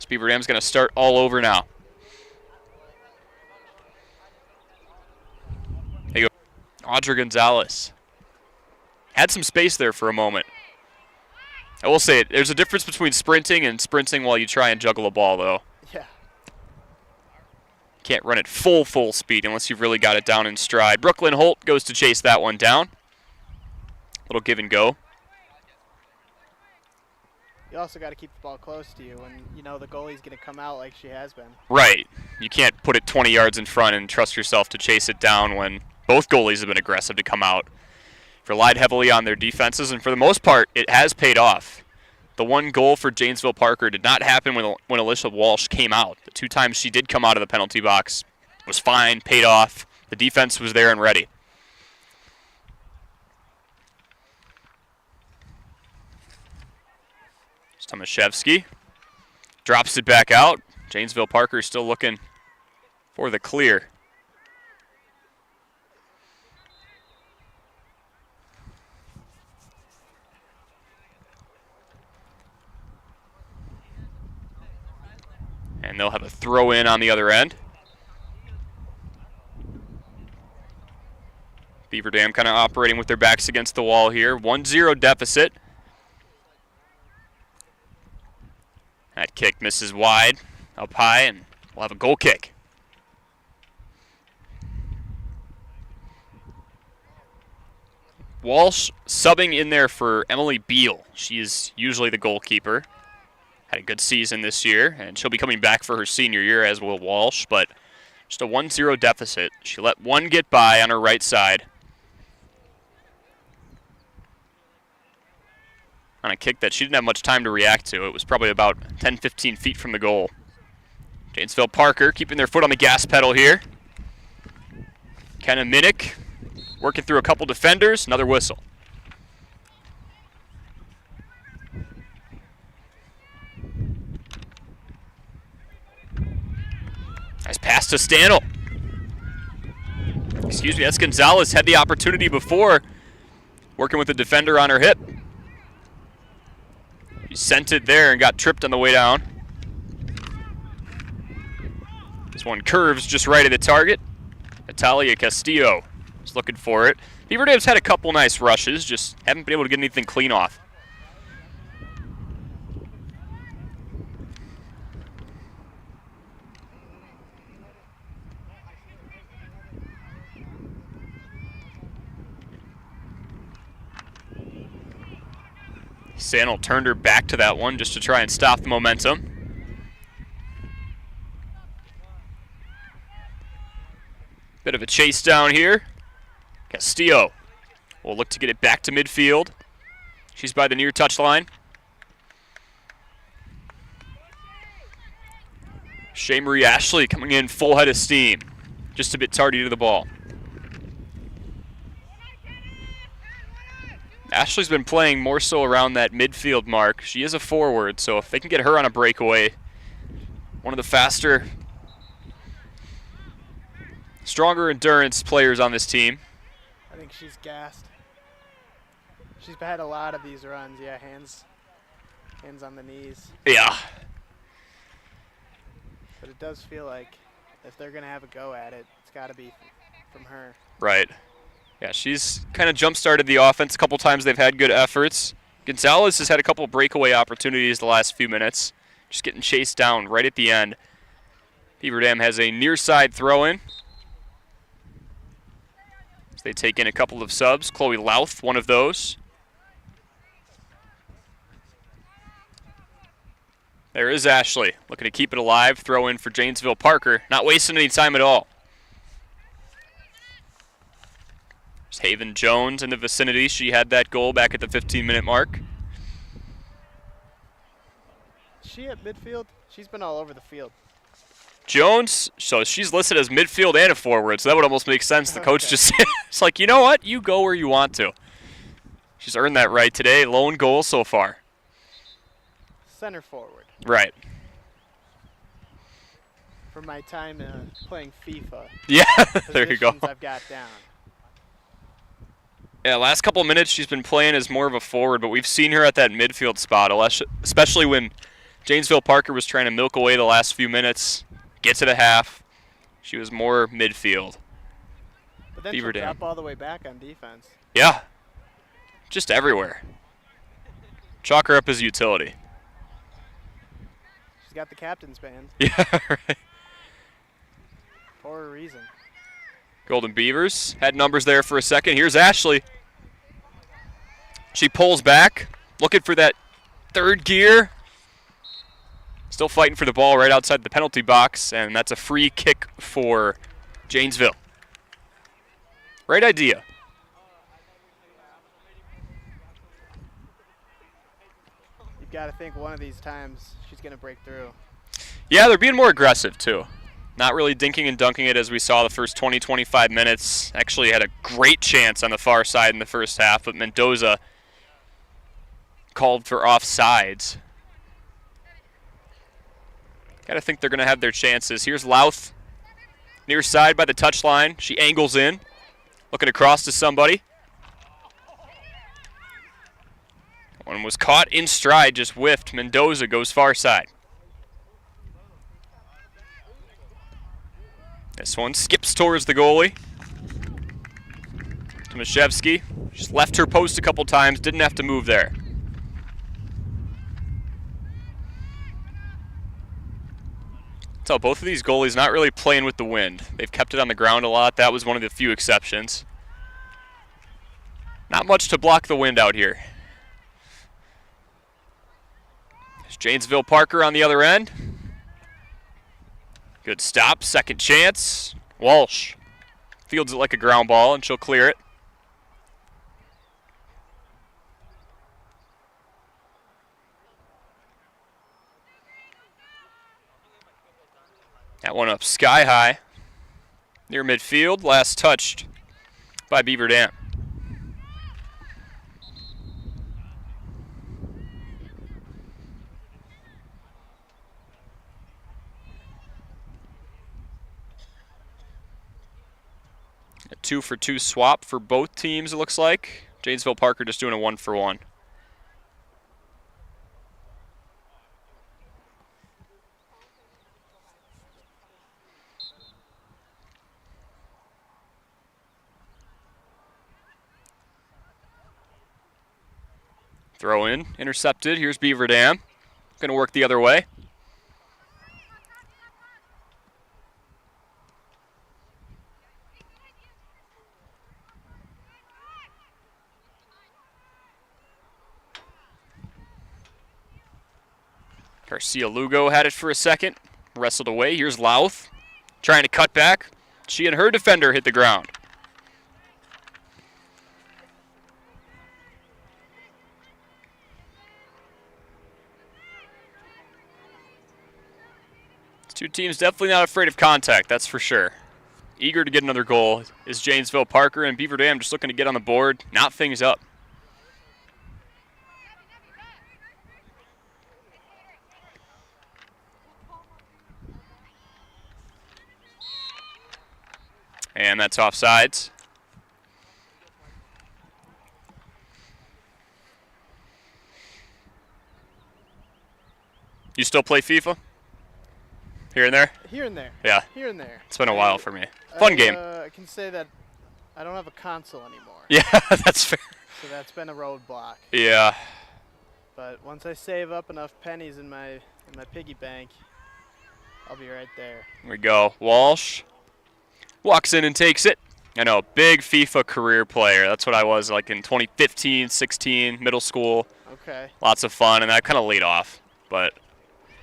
Beaver Dam's going to start all over now. There you go. Audra Gonzalez. Had some space there for a moment. I will say it. There's a difference between sprinting and sprinting while you try and juggle a ball, though. Yeah. Can't run at full speed unless you've really got it down in stride. Brooklyn Holt goes to chase that one down. Little give and go. You also got to keep the ball close to you, and you know the goalie's going to come out like she has been. Right. You can't put it 20 yards in front and trust yourself to chase it down when both goalies have been aggressive to come out. Relied heavily on their defenses, and for the most part, it has paid off. The one goal for Janesville Parker did not happen when Alicia Walsh came out. The 2 times she did come out of the penalty box was fine, paid off. The defense was there and ready. Tomaszewski drops it back out. Janesville Parker still looking for the clear. And they'll have a throw in on the other end. Beaver Dam kind of operating with their backs against the wall here. 1-0 deficit. That kick misses wide, up high, and we'll have a goal kick. Walsh subbing in there for Emily Beal. She is usually the goalkeeper. Had a good season this year, and she'll be coming back for her senior year, as will Walsh, but just a 1-0 deficit. She let one get by on her right side. On a kick that she didn't have much time to react to. It was probably about 10-15 feet from the goal. Janesville Parker keeping their foot on the gas pedal here. Kenna Minnick working through a couple defenders. Another whistle. Nice pass to Stanel. Excuse me, that's Gonzalez. Had the opportunity before, working with the defender on her hip. She sent it there and got tripped on the way down. This one curves just right at the target. Natalia Castillo is looking for it. Beaver Dam's had a couple nice rushes, just haven't been able to get anything clean off. Sandel turned her back to that one just to try and stop the momentum. Bit of a chase down here. Castillo will look to get it back to midfield. She's by the near touchline. Shea Marie Ashley coming in full head of steam. Just a bit tardy to the ball. Ashley's been playing more so around that midfield mark. She is a forward, so if they can get her on a breakaway, one of the faster, stronger endurance players on this team. I think she's gassed. She's had a lot of these runs. Yeah, hands on the knees. Yeah. But it does feel like if they're going to have a go at it, it's got to be from her. Right. Yeah, she's kind of jump-started the offense. A couple times they've had good efforts. Gonzalez has had a couple breakaway opportunities the last few minutes. Just getting chased down right at the end. Beaver Dam has a near side throw-in. As they take in a couple of subs. Chloe Louth, one of those. There is Ashley, looking to keep it alive. Throw in for Janesville Parker. Not wasting any time at all. There's Haven Jones in the vicinity. She had that goal back at the 15-minute mark. Is she at midfield? She's been all over the field. Jones, so she's listed as midfield and a forward, so that would almost make sense. The coach just, it's like, you know what? You go where you want to. She's earned that right today. Lone goal so far. Center forward. Right. For my time playing FIFA. Yeah, there you go. I've got down. Yeah, last couple of minutes she's been playing as more of a forward, but we've seen her at that midfield spot, especially when Janesville Parker was trying to milk away the last few minutes, get to the half. She was more midfield. But then she'll drop all the way back on defense. Yeah, just everywhere. Chalk her up as utility. She's got the captain's band. Yeah, right. For a reason. Golden Beavers had numbers there for a second. Here's Ashley. She pulls back, looking for that third gear. Still fighting for the ball right outside the penalty box, and that's a free kick for Janesville. Right idea. You've got to think one of these times she's going to break through. Yeah, they're being more aggressive, too. Not really dinking and dunking it as we saw the first 20, 25 minutes. Actually had a great chance on the far side in the first half, but Mendoza called for offsides. Got to think they're going to have their chances. Here's Louth, near side by the touchline. She angles in, looking across to somebody. One was caught in stride, just whiffed. Mendoza goes far side. This one skips towards the goalie. Tomaszewski just left her post a couple times, didn't have to move there. So both of these goalies not really playing with the wind. They've kept it on the ground a lot. That was one of the few exceptions. Not much to block the wind out here. There's Janesville Parker on the other end. Good stop, second chance. Walsh fields it like a ground ball, and she'll clear it. That one up sky high. Near midfield, last touched by Beaver Dam. A 2-for-2 swap for both teams, it looks like. Janesville Parker just doing a 1-for-1. Throw in, intercepted. Here's Beaver Dam. Going to work the other way. Garcia Lugo had it for a second. Wrestled away. Here's Louth trying to cut back. She and her defender hit the ground. Two teams definitely not afraid of contact, that's for sure. Eager to get another goal is Janesville Parker, and Beaver Dam just looking to get on the board, knot things up. And that's offsides. You still play FIFA? Here and there? Here and there. Yeah. Here and there. It's been a while for me. Fun game. I can say that I don't have a console anymore. Yeah, that's fair. So that's been a roadblock. Yeah. But once I save up enough pennies in my piggy bank, I'll be right there. Here we go. Walsh walks in and takes it. I know, big FIFA career player. That's what I was like in 2015, 16, middle school. Okay. Lots of fun, and that kind of laid off. But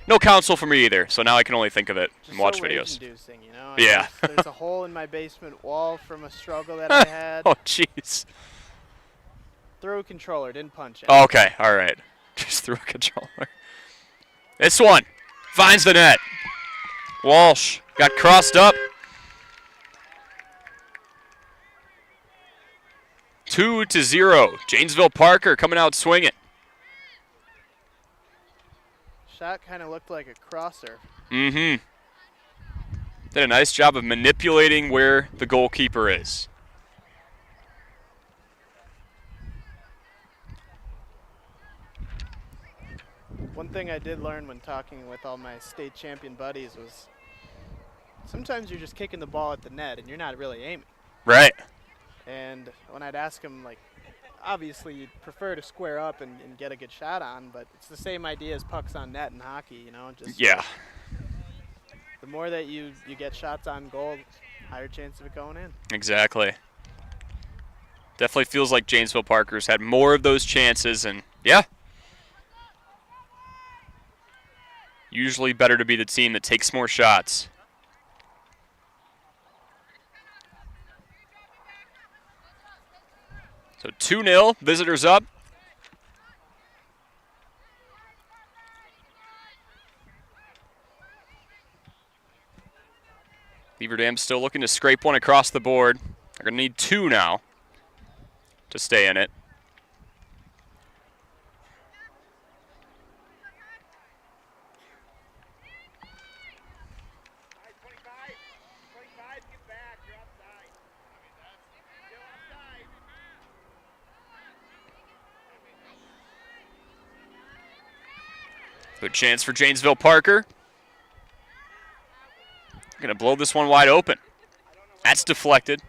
no console for me either, so now I can only think of it and watch videos. Rage-inducing, you know? Yeah. There's a hole in my basement wall from a struggle that I had. Oh, jeez. Threw a controller, didn't punch it. Okay, all right. Just threw a controller. This one finds the net. Walsh got crossed up. 2-0. Janesville Parker coming out swinging. Shot kind of looked like a crosser. Mm-hmm. Did a nice job of manipulating where the goalkeeper is. One thing I did learn when talking with all my state champion buddies was sometimes you're just kicking the ball at the net and you're not really aiming. Right. And when I'd ask them, like, obviously you'd prefer to square up and get a good shot on, but it's the same idea as pucks on net in hockey, you know? Just yeah. The more that you get shots on goal, higher chance of it going in. Exactly. Definitely feels like Janesville Parker's had more of those chances, and yeah. Usually better to be the team that takes more shots. So 2-0, visitors up. Beaver Dam still looking to scrape one across the board. They're going to need 2 now to stay in it. Good chance for Janesville Parker. Going to blow this one wide open. That's deflected.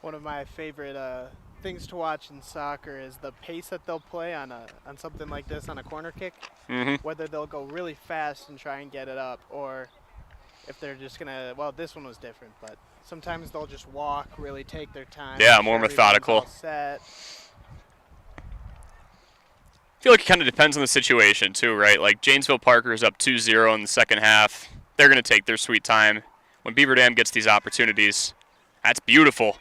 One of my favorite things to watch in soccer is the pace that they'll play on something like this on a corner kick. Mm-hmm. Whether they'll go really fast and try and get it up, or if they're just gonna. Well, this one was different, but sometimes they'll just walk, really take their time. Yeah, more methodical. Set. I feel like it kind of depends on the situation too, right? Like Janesville Parker is up 2-0 in the second half. They're going to take their sweet time. When Beaver Dam gets these opportunities, that's beautiful.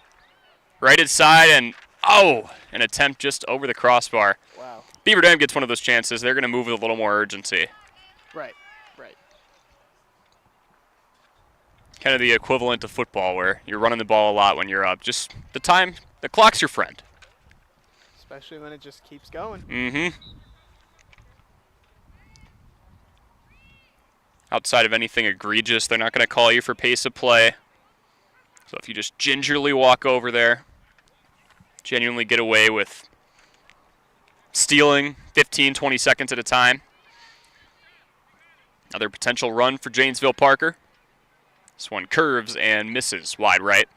Right inside, and an attempt just over the crossbar. Wow. Beaver Dam gets one of those chances. They're going to move with a little more urgency. Right. Kind of the equivalent of football where you're running the ball a lot when you're up. Just the clock's your friend. Especially when it just keeps going. Mm-hmm. Outside of anything egregious, they're not going to call you for pace of play. So if you just gingerly walk over there, genuinely get away with stealing 15, 20 seconds at a time. Another potential run for Janesville Parker. This one curves and misses wide right.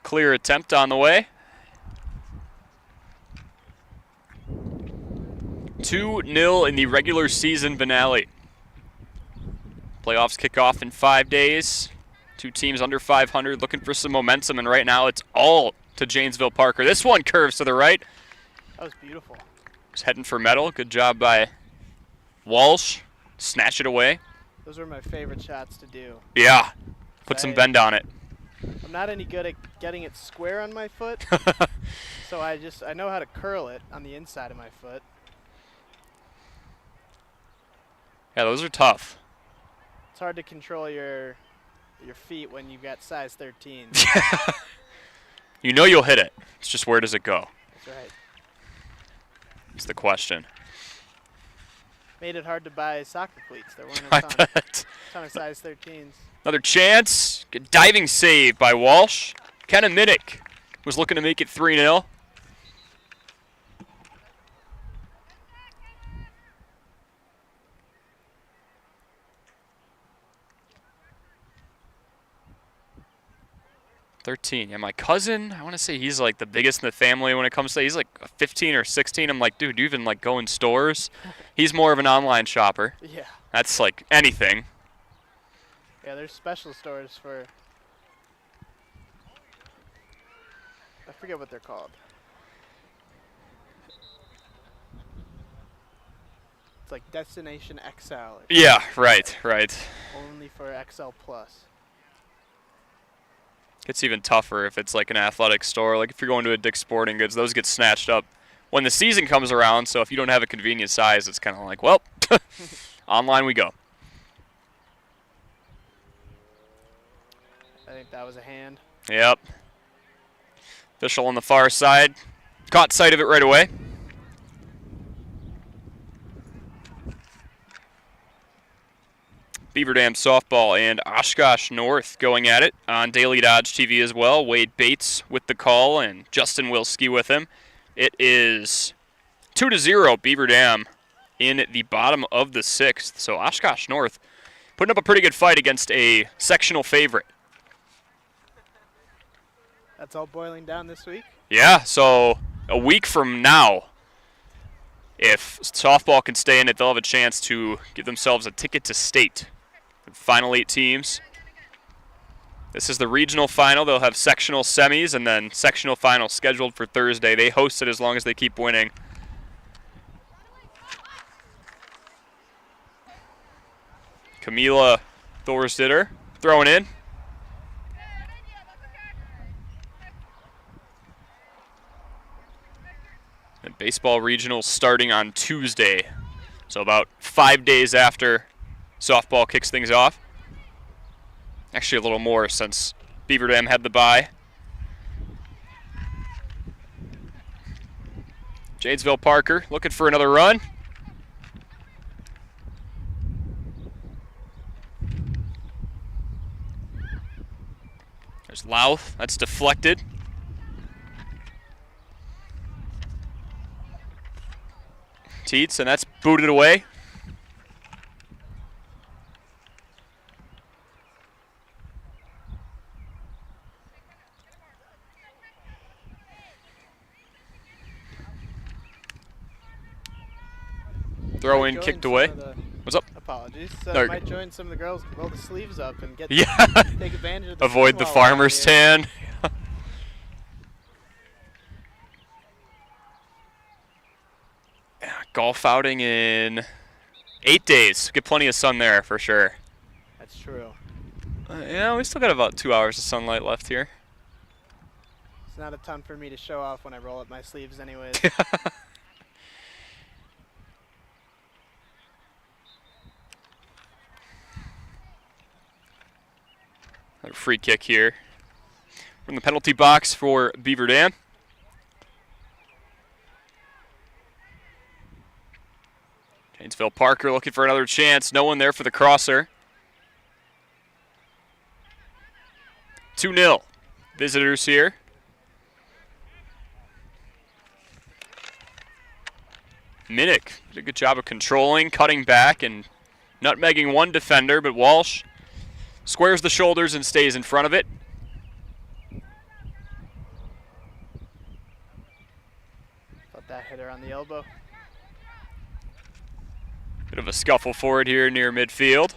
Clear attempt on the way. 2-0 in the regular season finale. Playoffs kick off in 5 days. Two teams under 500 looking for some momentum, and right now it's all to Janesville Parker. This one curves to the right. That was beautiful. He's heading for metal. Good job by Walsh. Snatch it away. Those were my favorite shots to do. Yeah. Put some bend on it. I'm not any good at getting it square on my foot, so I know how to curl it on the inside of my foot. Yeah, those are tough. It's hard to control your feet when you've got size 13. You know you'll hit it. It's just where does it go? That's right. It's the question. Made it hard to buy soccer cleats. There weren't I a ton, bet. ton of size 13s. Another chance. Good diving save by Walsh. Kenna Minnick was looking to make it 3-0. Yeah, my cousin, I want to say he's like the biggest in the family when it comes to, he's like 15 or 16. I'm like, dude, do you even like go in stores? He's more of an online shopper. Yeah. That's like anything. Yeah, there's special stores for, I forget what they're called. It's like Destination XL. Yeah, right. Only for XL Plus. It's even tougher if it's like an athletic store. Like if you're going to a Dick's Sporting Goods, those get snatched up when the season comes around. So if you don't have a convenient size, it's kind of like, well, online we go. I think that was a hand. Yep. Official on the far side. Caught sight of it right away. Beaver Dam softball and Oshkosh North going at it on Daily Dodge TV as well. Wade Bates with the call and Justin Wilski with him. It is 2-0 Beaver Dam in the bottom of the 6th. So Oshkosh North putting up a pretty good fight against a sectional favorite. That's all boiling down this week? Yeah, so a week from now, if softball can stay in it, they'll have a chance to give themselves a ticket to state. The final 8 teams. This is the regional final. They'll have sectional semis and then sectional final scheduled for Thursday. They host it as long as they keep winning. Camila Thorstitter throwing in. And baseball regionals starting on Tuesday. So about 5 days after softball kicks things off. Actually a little more since Beaver Dam had the bye. Janesville Parker looking for another run. There's Louth. That's deflected. Teets, and that's booted away. Throw in, kicked away. What's up? Apologies. No, might join some of the girls, roll the sleeves up and get take advantage of the avoid the farmer's tan. Golf outing in 8 days. Get plenty of sun there for sure. That's true. Yeah, we still got about 2 hours of sunlight left here. It's not a ton for me to show off when I roll up my sleeves anyways. Another free kick here from the penalty box for Beaver Dam. Janesville Parker looking for another chance. No one there for the crosser. 2-0. Visitors here. Minnick did a good job of controlling, cutting back, and nutmegging one defender, but Walsh squares the shoulders and stays in front of it. Thought that hit her on the elbow. Bit of a scuffle for it here near midfield.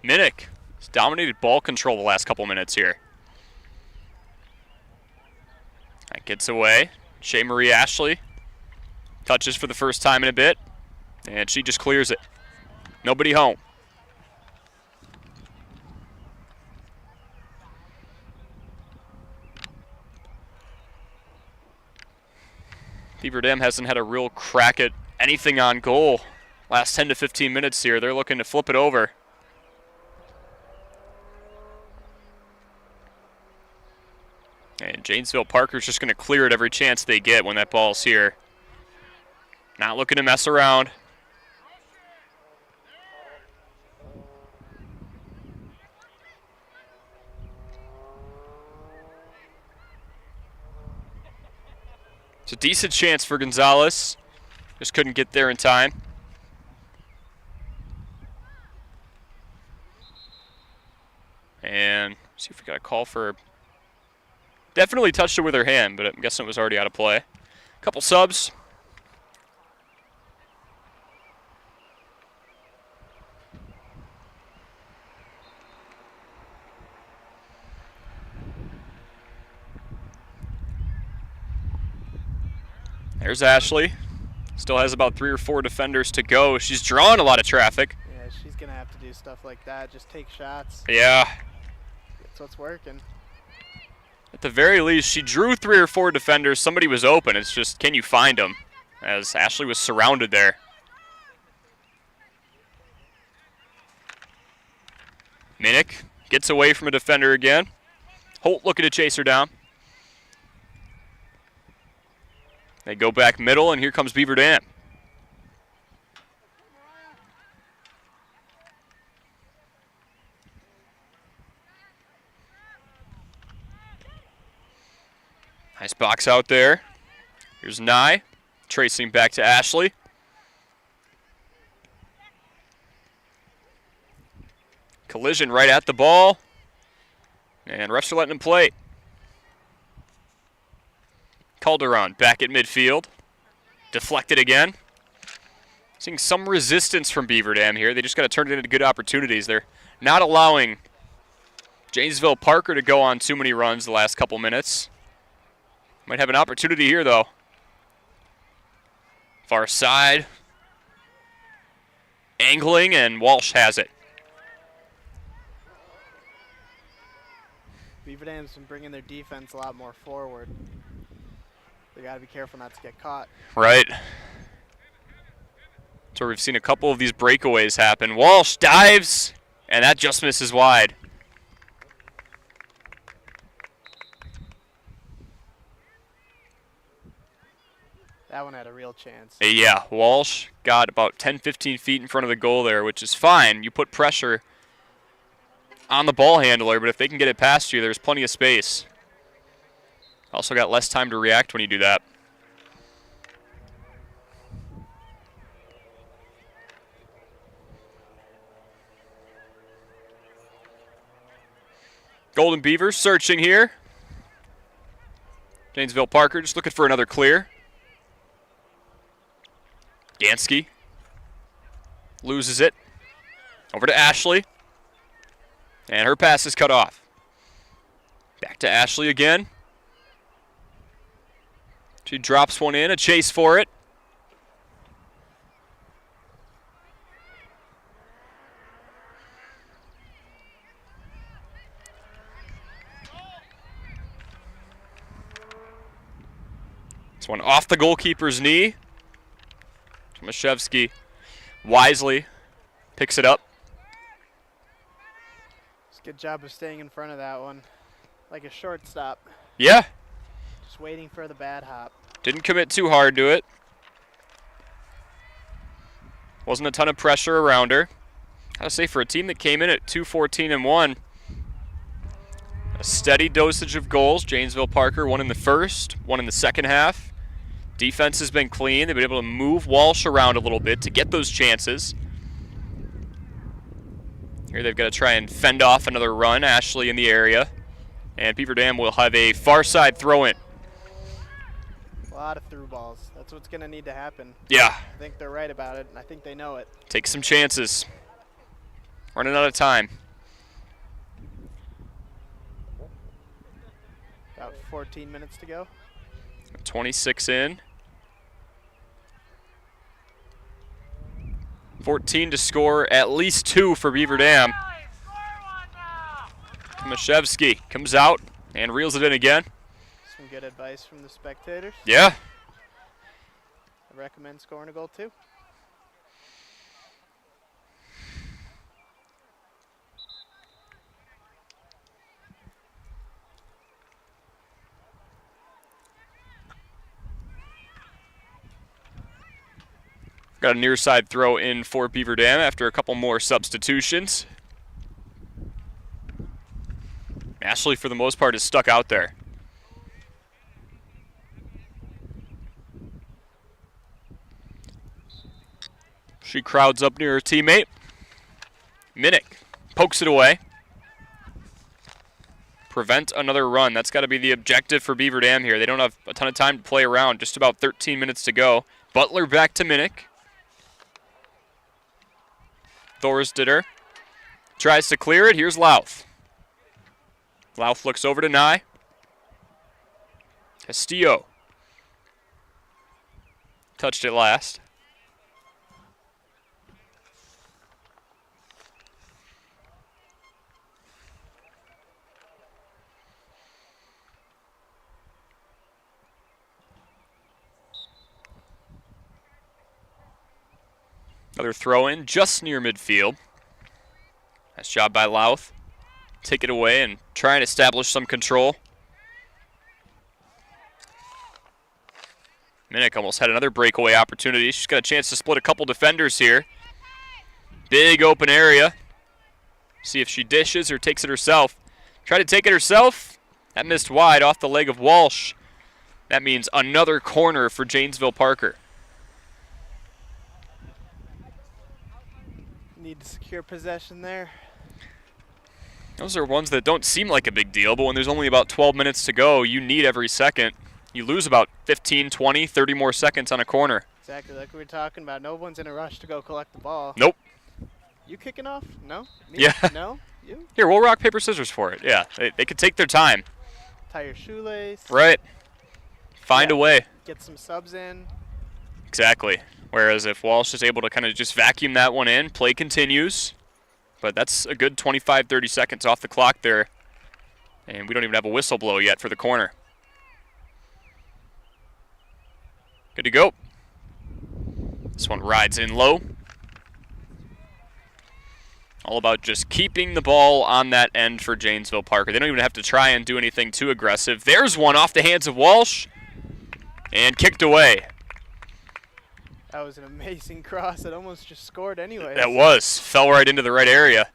Minnick has dominated ball control the last couple minutes here. That gets away. Shea Marie Ashley touches for the first time in a bit, and she just clears it. Nobody home. Beaver Dam hasn't had a real crack at anything on goal last 10 to 15 minutes here. They're looking to flip it over. And Janesville Parker's just going to clear it every chance they get when that ball's here. Not looking to mess around. It's a decent chance for Gonzalez. Just couldn't get there in time. And see if we got a call for... Definitely touched it with her hand, but I'm guessing it was already out of play. Couple subs. There's Ashley. Still has about 3 or 4 defenders to go. She's drawing a lot of traffic. Yeah, she's going to have to do stuff like that. Just take shots. Yeah. That's what's working. At the very least, she drew 3 or 4 defenders. Somebody was open. It's just, can you find them? As Ashley was surrounded there. Minnick gets away from a defender again. Holt looking to chase her down. They go back middle, and here comes Beaver Dam. Nice box out there. Here's Nye, tracing back to Ashley. Collision right at the ball. And refs are letting him play. Calderon back at midfield. Deflected again. Seeing some resistance from Beaver Dam here. They just got to turn it into good opportunities. They're not allowing Janesville Parker to go on too many runs the last couple minutes. Might have an opportunity here, though. Far side. Angling, and Walsh has it. Beaver Dam's been bringing their defense a lot more forward. They got to be careful not to get caught. Right. So we've seen a couple of these breakaways happen. Walsh dives, and that just misses wide. That one had a real chance. Yeah, Walsh got about 10, 15 feet in front of the goal there, which is fine. You put pressure on the ball handler, but if they can get it past you, there's plenty of space. Also got less time to react when you do that. Golden Beavers searching here. Janesville Parker just looking for another clear. Gansky loses it. Over to Ashley. And her pass is cut off. Back to Ashley again. She drops one in, a chase for it. This one off the goalkeeper's knee. Tomaszewski wisely picks it up. Good job of staying in front of that one. Like a shortstop. Yeah. Just waiting for the bad hop. Didn't commit too hard to it. Wasn't a ton of pressure around her. Gotta say, for a team that came in at 2-14-1, a steady dosage of goals. Janesville Parker, one in the first, one in the second half. Defense has been clean. They've been able to move Walsh around a little bit to get those chances. Here they've got to try and fend off another run. Ashley in the area. And Beaver Dam will have a far side throw-in. A lot of through balls. That's what's going to need to happen. Yeah. I think they're right about it, and I think they know it. Take some chances. Running out of time. About 14 minutes to go. 26 in. 14 to score, at least 2 for Beaver Dam. Tomaszewski comes out and reels it in again. Some good advice from the spectators. Yeah. I recommend scoring a goal too. Got a near side throw in for Beaver Dam after a couple more substitutions. Ashley, for the most part, is stuck out there. She crowds up near her teammate. Minnick pokes it away. Prevent another run. That's got to be the objective for Beaver Dam here. They don't have a ton of time to play around. Just about 13 minutes to go. Butler back to Minnick. Thorsditter tries to clear it. Here's Louth. Louth looks over to Nye. Castillo. Touched it last. Another throw in just near midfield. Nice job by Louth. Take it away and try and establish some control. Minnick almost had another breakaway opportunity. She's got a chance to split a couple defenders here. Big open area. See if she dishes or takes it herself. Try to take it herself. That missed wide off the leg of Walsh. That means another corner for Janesville Parker. Need to secure possession there. Those are ones that don't seem like a big deal, but when there's only about 12 minutes to go, you need every second. You lose about 15, 20, 30 more seconds on a corner. Exactly like we were talking about. No one's in a rush to go collect the ball. Nope. You kicking off? No? Me? Yeah. No? You? Here, we'll rock, paper, scissors for it. Yeah, they could take their time. Tie your shoelace. Right. Find a way. Get some subs in. Exactly. Whereas if Walsh is able to kind of just vacuum that one in, play continues. But that's a good 25, 30 seconds off the clock there. And we don't even have a whistle blow yet for the corner. Good to go. This one rides in low. All about just keeping the ball on that end for Janesville Parker. They don't even have to try and do anything too aggressive. There's one off the hands of Walsh. And kicked away. That was an amazing cross. It almost just scored anyway. That was. Fell right into the right area.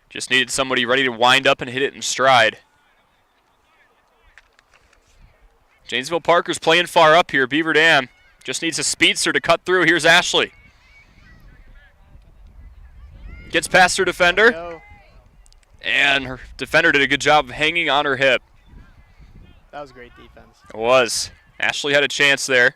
Just needed somebody ready to wind up and hit it in stride. Janesville Parker's playing far up here. Beaver Dam just needs a speedster to cut through. Here's Ashley. Gets past her defender. And her defender did a good job of hanging on her hip. That was great defense. It was. Ashley had a chance there.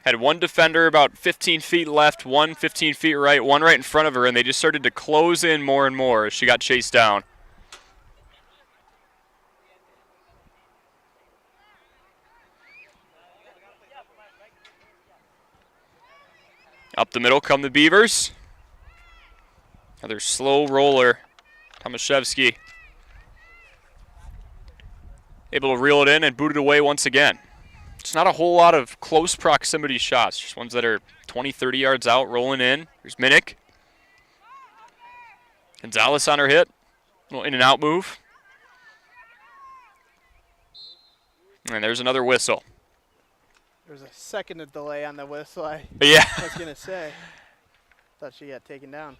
Had one defender about 15 feet left, one 15 feet right, one right in front of her, and they just started to close in more and more as she got chased down. Up the middle come the Beavers. Another slow roller. Tomaszewski able to reel it in and boot it away once again. It's not a whole lot of close proximity shots, just ones that are 20, 30 yards out, rolling in. Here's Minnick. Gonzalez on her hit. Little in and out move. And there's another whistle. There was a second of delay on the whistle. I was going to say. Thought she got taken down.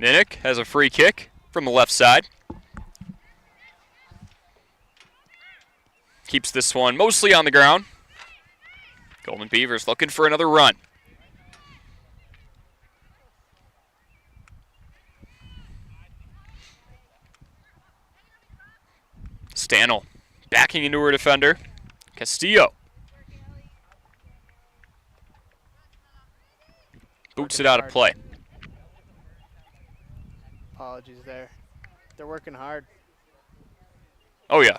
Minnick has a free kick from the left side. Keeps this one mostly on the ground. Golden Beavers looking for another run. Stanel backing into her defender. Castillo. Boots it out of play. Apologies there. They're working hard. Oh, yeah.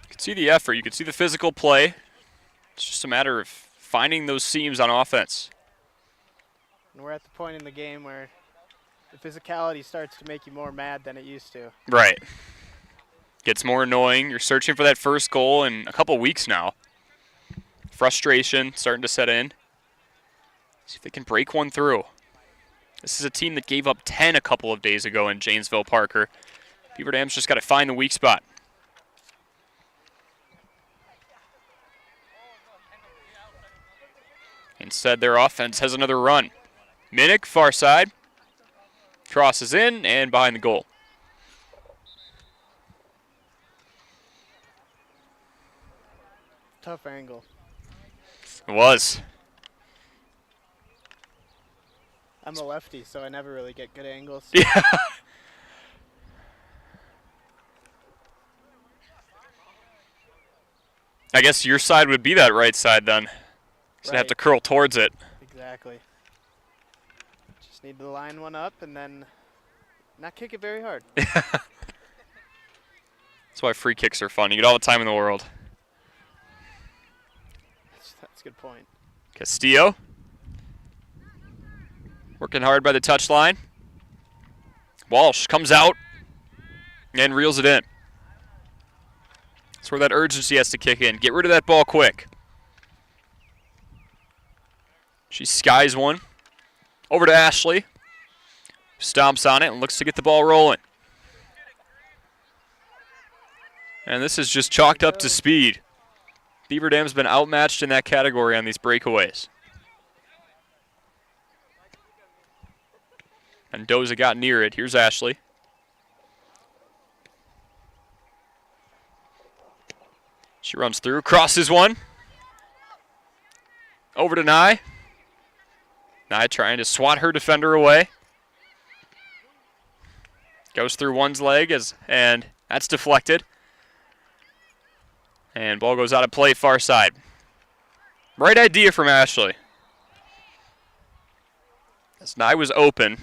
You can see the effort. You can see the physical play. It's just a matter of finding those seams on offense. And we're at the point in the game where the physicality starts to make you more mad than it used to. Right. Gets more annoying. You're searching for that first goal in a couple weeks now. Frustration starting to set in. See if they can break one through. This is a team that gave up 10 a couple of days ago in Janesville, Parker. Beaver Dam's just got to find the weak spot. Instead, their offense has another run. Minnick, far side. Crosses in and behind the goal. Tough angle. It was. I'm a lefty, so I never really get good angles. Yeah. I guess your side would be that right side then. So you have to curl towards it. Exactly. Just need to line one up and then not kick it very hard. That's why free kicks are fun. You get all the time in the world. That's a good point. Castillo. Working hard by the touchline. Walsh comes out and reels it in. That's where that urgency has to kick in. Get rid of that ball quick. She skies one. Over to Ashley. Stomps on it and looks to get the ball rolling. And this is just chalked up to speed. Beaver Dam's been outmatched in that category on these breakaways. And Doza got near it. Here's Ashley. She runs through, crosses one. Over to Nye. Nye trying to swat her defender away. Goes through one's leg, and that's deflected. And ball goes out of play, far side. Right idea from Ashley. As Nye was open.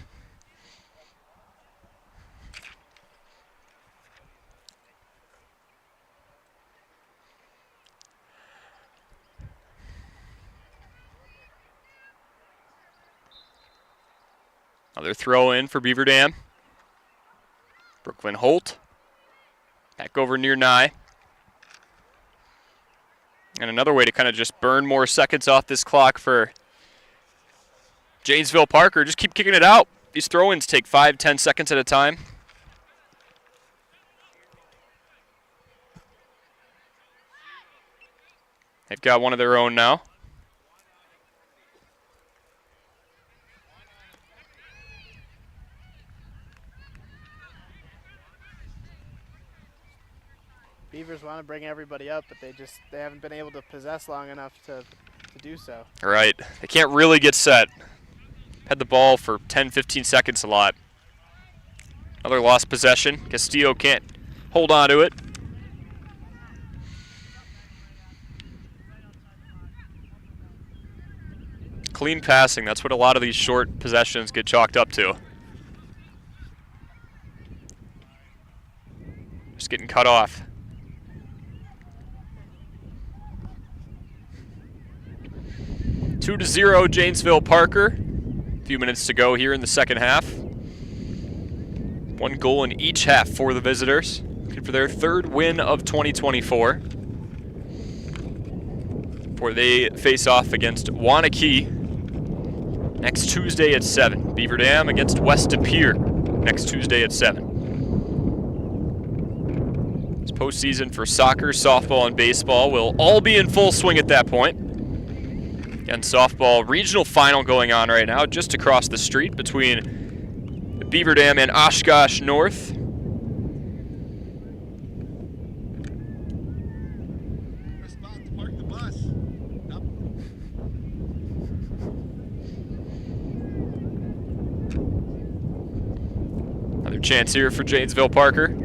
Another throw in for Beaver Dam. Brooklyn Holt. Back over near Nye. And another way to kind of just burn more seconds off this clock for Janesville Parker. Just keep kicking it out. These throw-ins take 5-10 seconds at a time. They've got one of their own now. Beavers want to bring everybody up, but they haven't been able to possess long enough to do so. Right. They can't really get set. Had the ball for 10-15 seconds a lot. Another lost possession. Castillo can't hold on to it. Clean passing, that's what a lot of these short possessions get chalked up to. Just getting cut off. 2-0 Janesville Parker. A few minutes to go here in the second half. 1 goal in each half for the visitors. Looking for their 3rd win of 2024. Before they face off against Waunakee next Tuesday at 7. Beaver Dam against West De Pere next Tuesday at 7. This postseason for soccer, softball, and baseball will all be in full swing at that point. And softball regional final going on right now just across the street between Beaver Dam and Oshkosh North. Another chance here for Janesville Parker.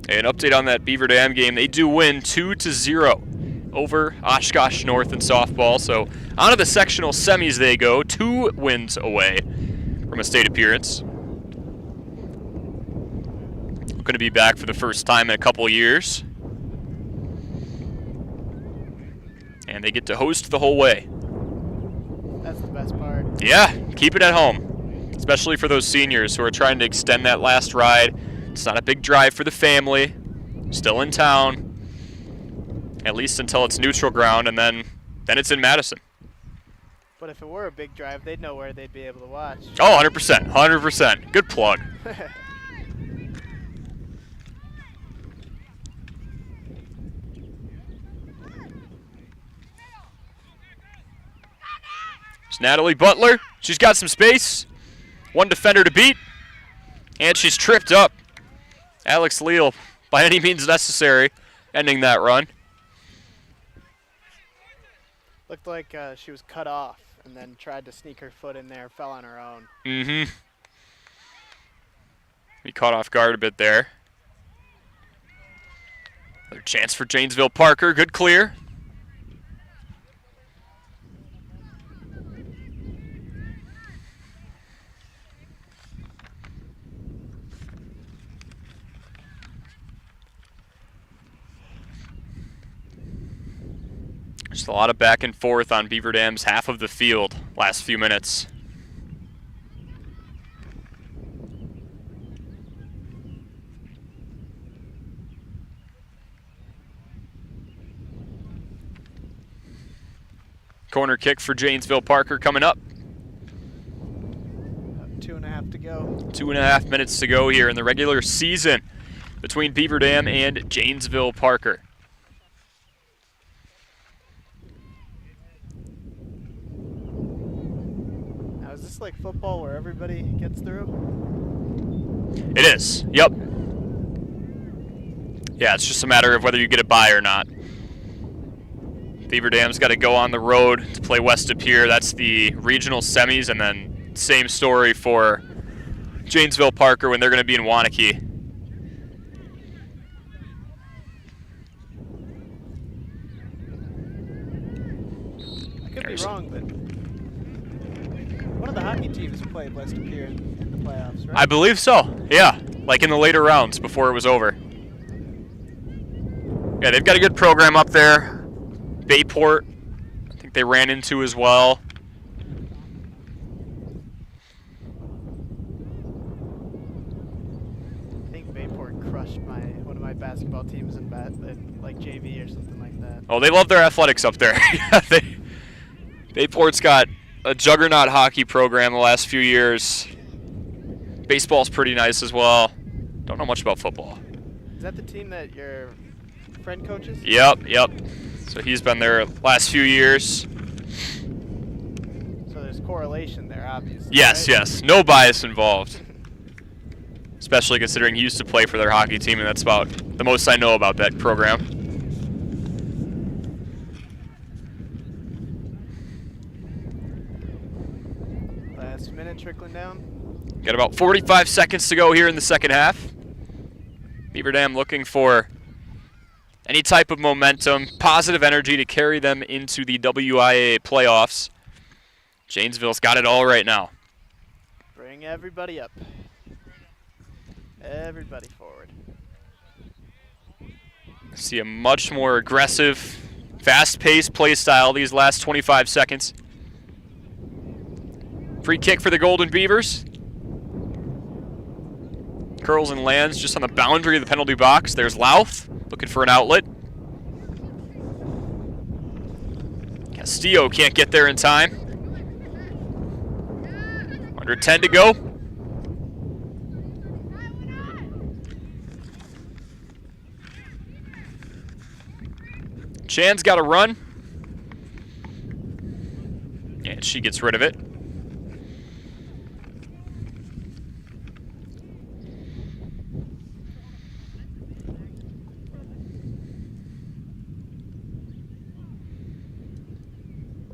An update on that Beaver Dam game. They do win 2-0 over Oshkosh North in softball. So on to the sectional semis they go. 2 wins away from a state appearance. Going to be back for the first time in a couple years. And they get to host the whole way. That's the best part. Yeah, keep it at home. Especially for those seniors who are trying to extend that last ride. It's not a big drive for the family. Still in town. At least until it's neutral ground, and then it's in Madison. But if it were a big drive, they'd know where they'd be able to watch. Oh, 100%. 100%. Good plug. It's Natalie Butler. She's got some space. 1 defender to beat. And she's tripped up. Alex Leal, by any means necessary, ending that run. Looked like she was cut off and then tried to sneak her foot in there, fell on her own. Mm-hmm. Be caught off guard a bit there. Another chance for Janesville Parker. Good clear. Just a lot of back and forth on Beaver Dam's half of the field last few minutes. Corner kick for Janesville Parker coming up. 2.5 to go. 2.5 minutes to go here in the regular season between Beaver Dam and Janesville Parker. Is this like football where everybody gets through? It is, yep. Yeah, it's just a matter of whether you get a bye or not. Beaver Dam's got to go on the road to play West De Pere. That's the regional semis, and then same story for Janesville Parker when they're going to be in Waunakee. I could be wrong, but one of the hockey teams played West De Pere in the playoffs, right? I believe so, yeah. Like in the later rounds before it was over. Yeah, they've got a good program up there. Bayport, I think they ran into as well. I think Bayport crushed one of my basketball teams in like JV or something like that. Oh, they love their athletics up there. Bayport's got a juggernaut hockey program the last few years. Baseball's pretty nice as well. Don't know much about football. Is that the team that your friend coaches? Yep. So he's been there last few years. So there's correlation there, obviously. Yes, right? yes. No bias involved. Especially considering he used to play for their hockey team, and that's about the most I know about that program. Last minute trickling down. Got about 45 seconds to go here in the second half. Beaver Dam looking for any type of momentum, positive energy to carry them into the WIAA playoffs. Janesville's got it all right now. Bring everybody up. Everybody forward. See a much more aggressive, fast-paced play style these last 25 seconds. Free kick for the Golden Beavers. Curls and lands just on the boundary of the penalty box. There's Louth looking for an outlet. Castillo can't get there in time. Under 10 to go. Chan's got a run. And she gets rid of it.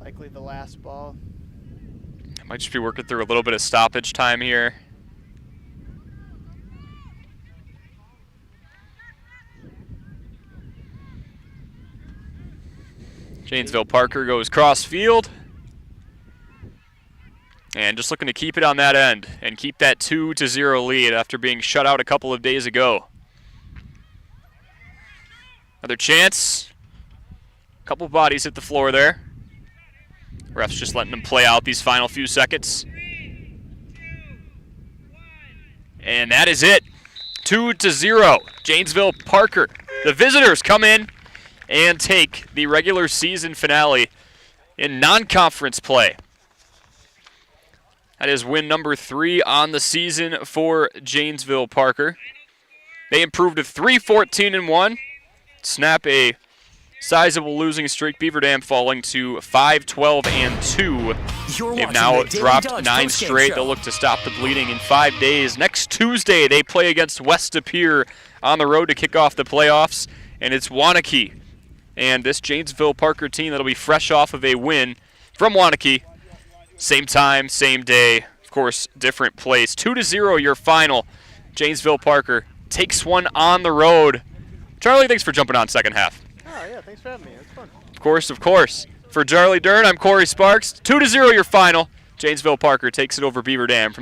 Likely the last ball. Might just be working through a little bit of stoppage time here. Janesville Parker goes cross field. And just looking to keep it on that end and keep that 2-0 lead after being shut out a couple of days ago. Another chance. A couple bodies hit the floor there. Ref's just letting them play out these final few seconds. And that is it. 2-0. Janesville Parker. The visitors come in and take the regular season finale in non-conference play. That is win number 3 on the season for Janesville Parker. They improved to 3-14-1, snap a sizable losing streak. Beaver Dam falling to 5-12-2. They've now dropped 9 straight. They'll look to stop the bleeding in 5 days. Next Tuesday, they play against West De Pere on the road to kick off the playoffs, and it's Waunakee. And this Janesville Parker team that'll be fresh off of a win from Waunakee. Same time, same day, of course, different place. 2-0 your final. Janesville Parker takes one on the road. Charlie, thanks for jumping on second half. Oh, yeah, thanks for having me. It's fun. Of course, of course. For Charlie Dern, I'm Corey Sparks. 2-0 your final. Janesville Parker takes it over Beaver Dam.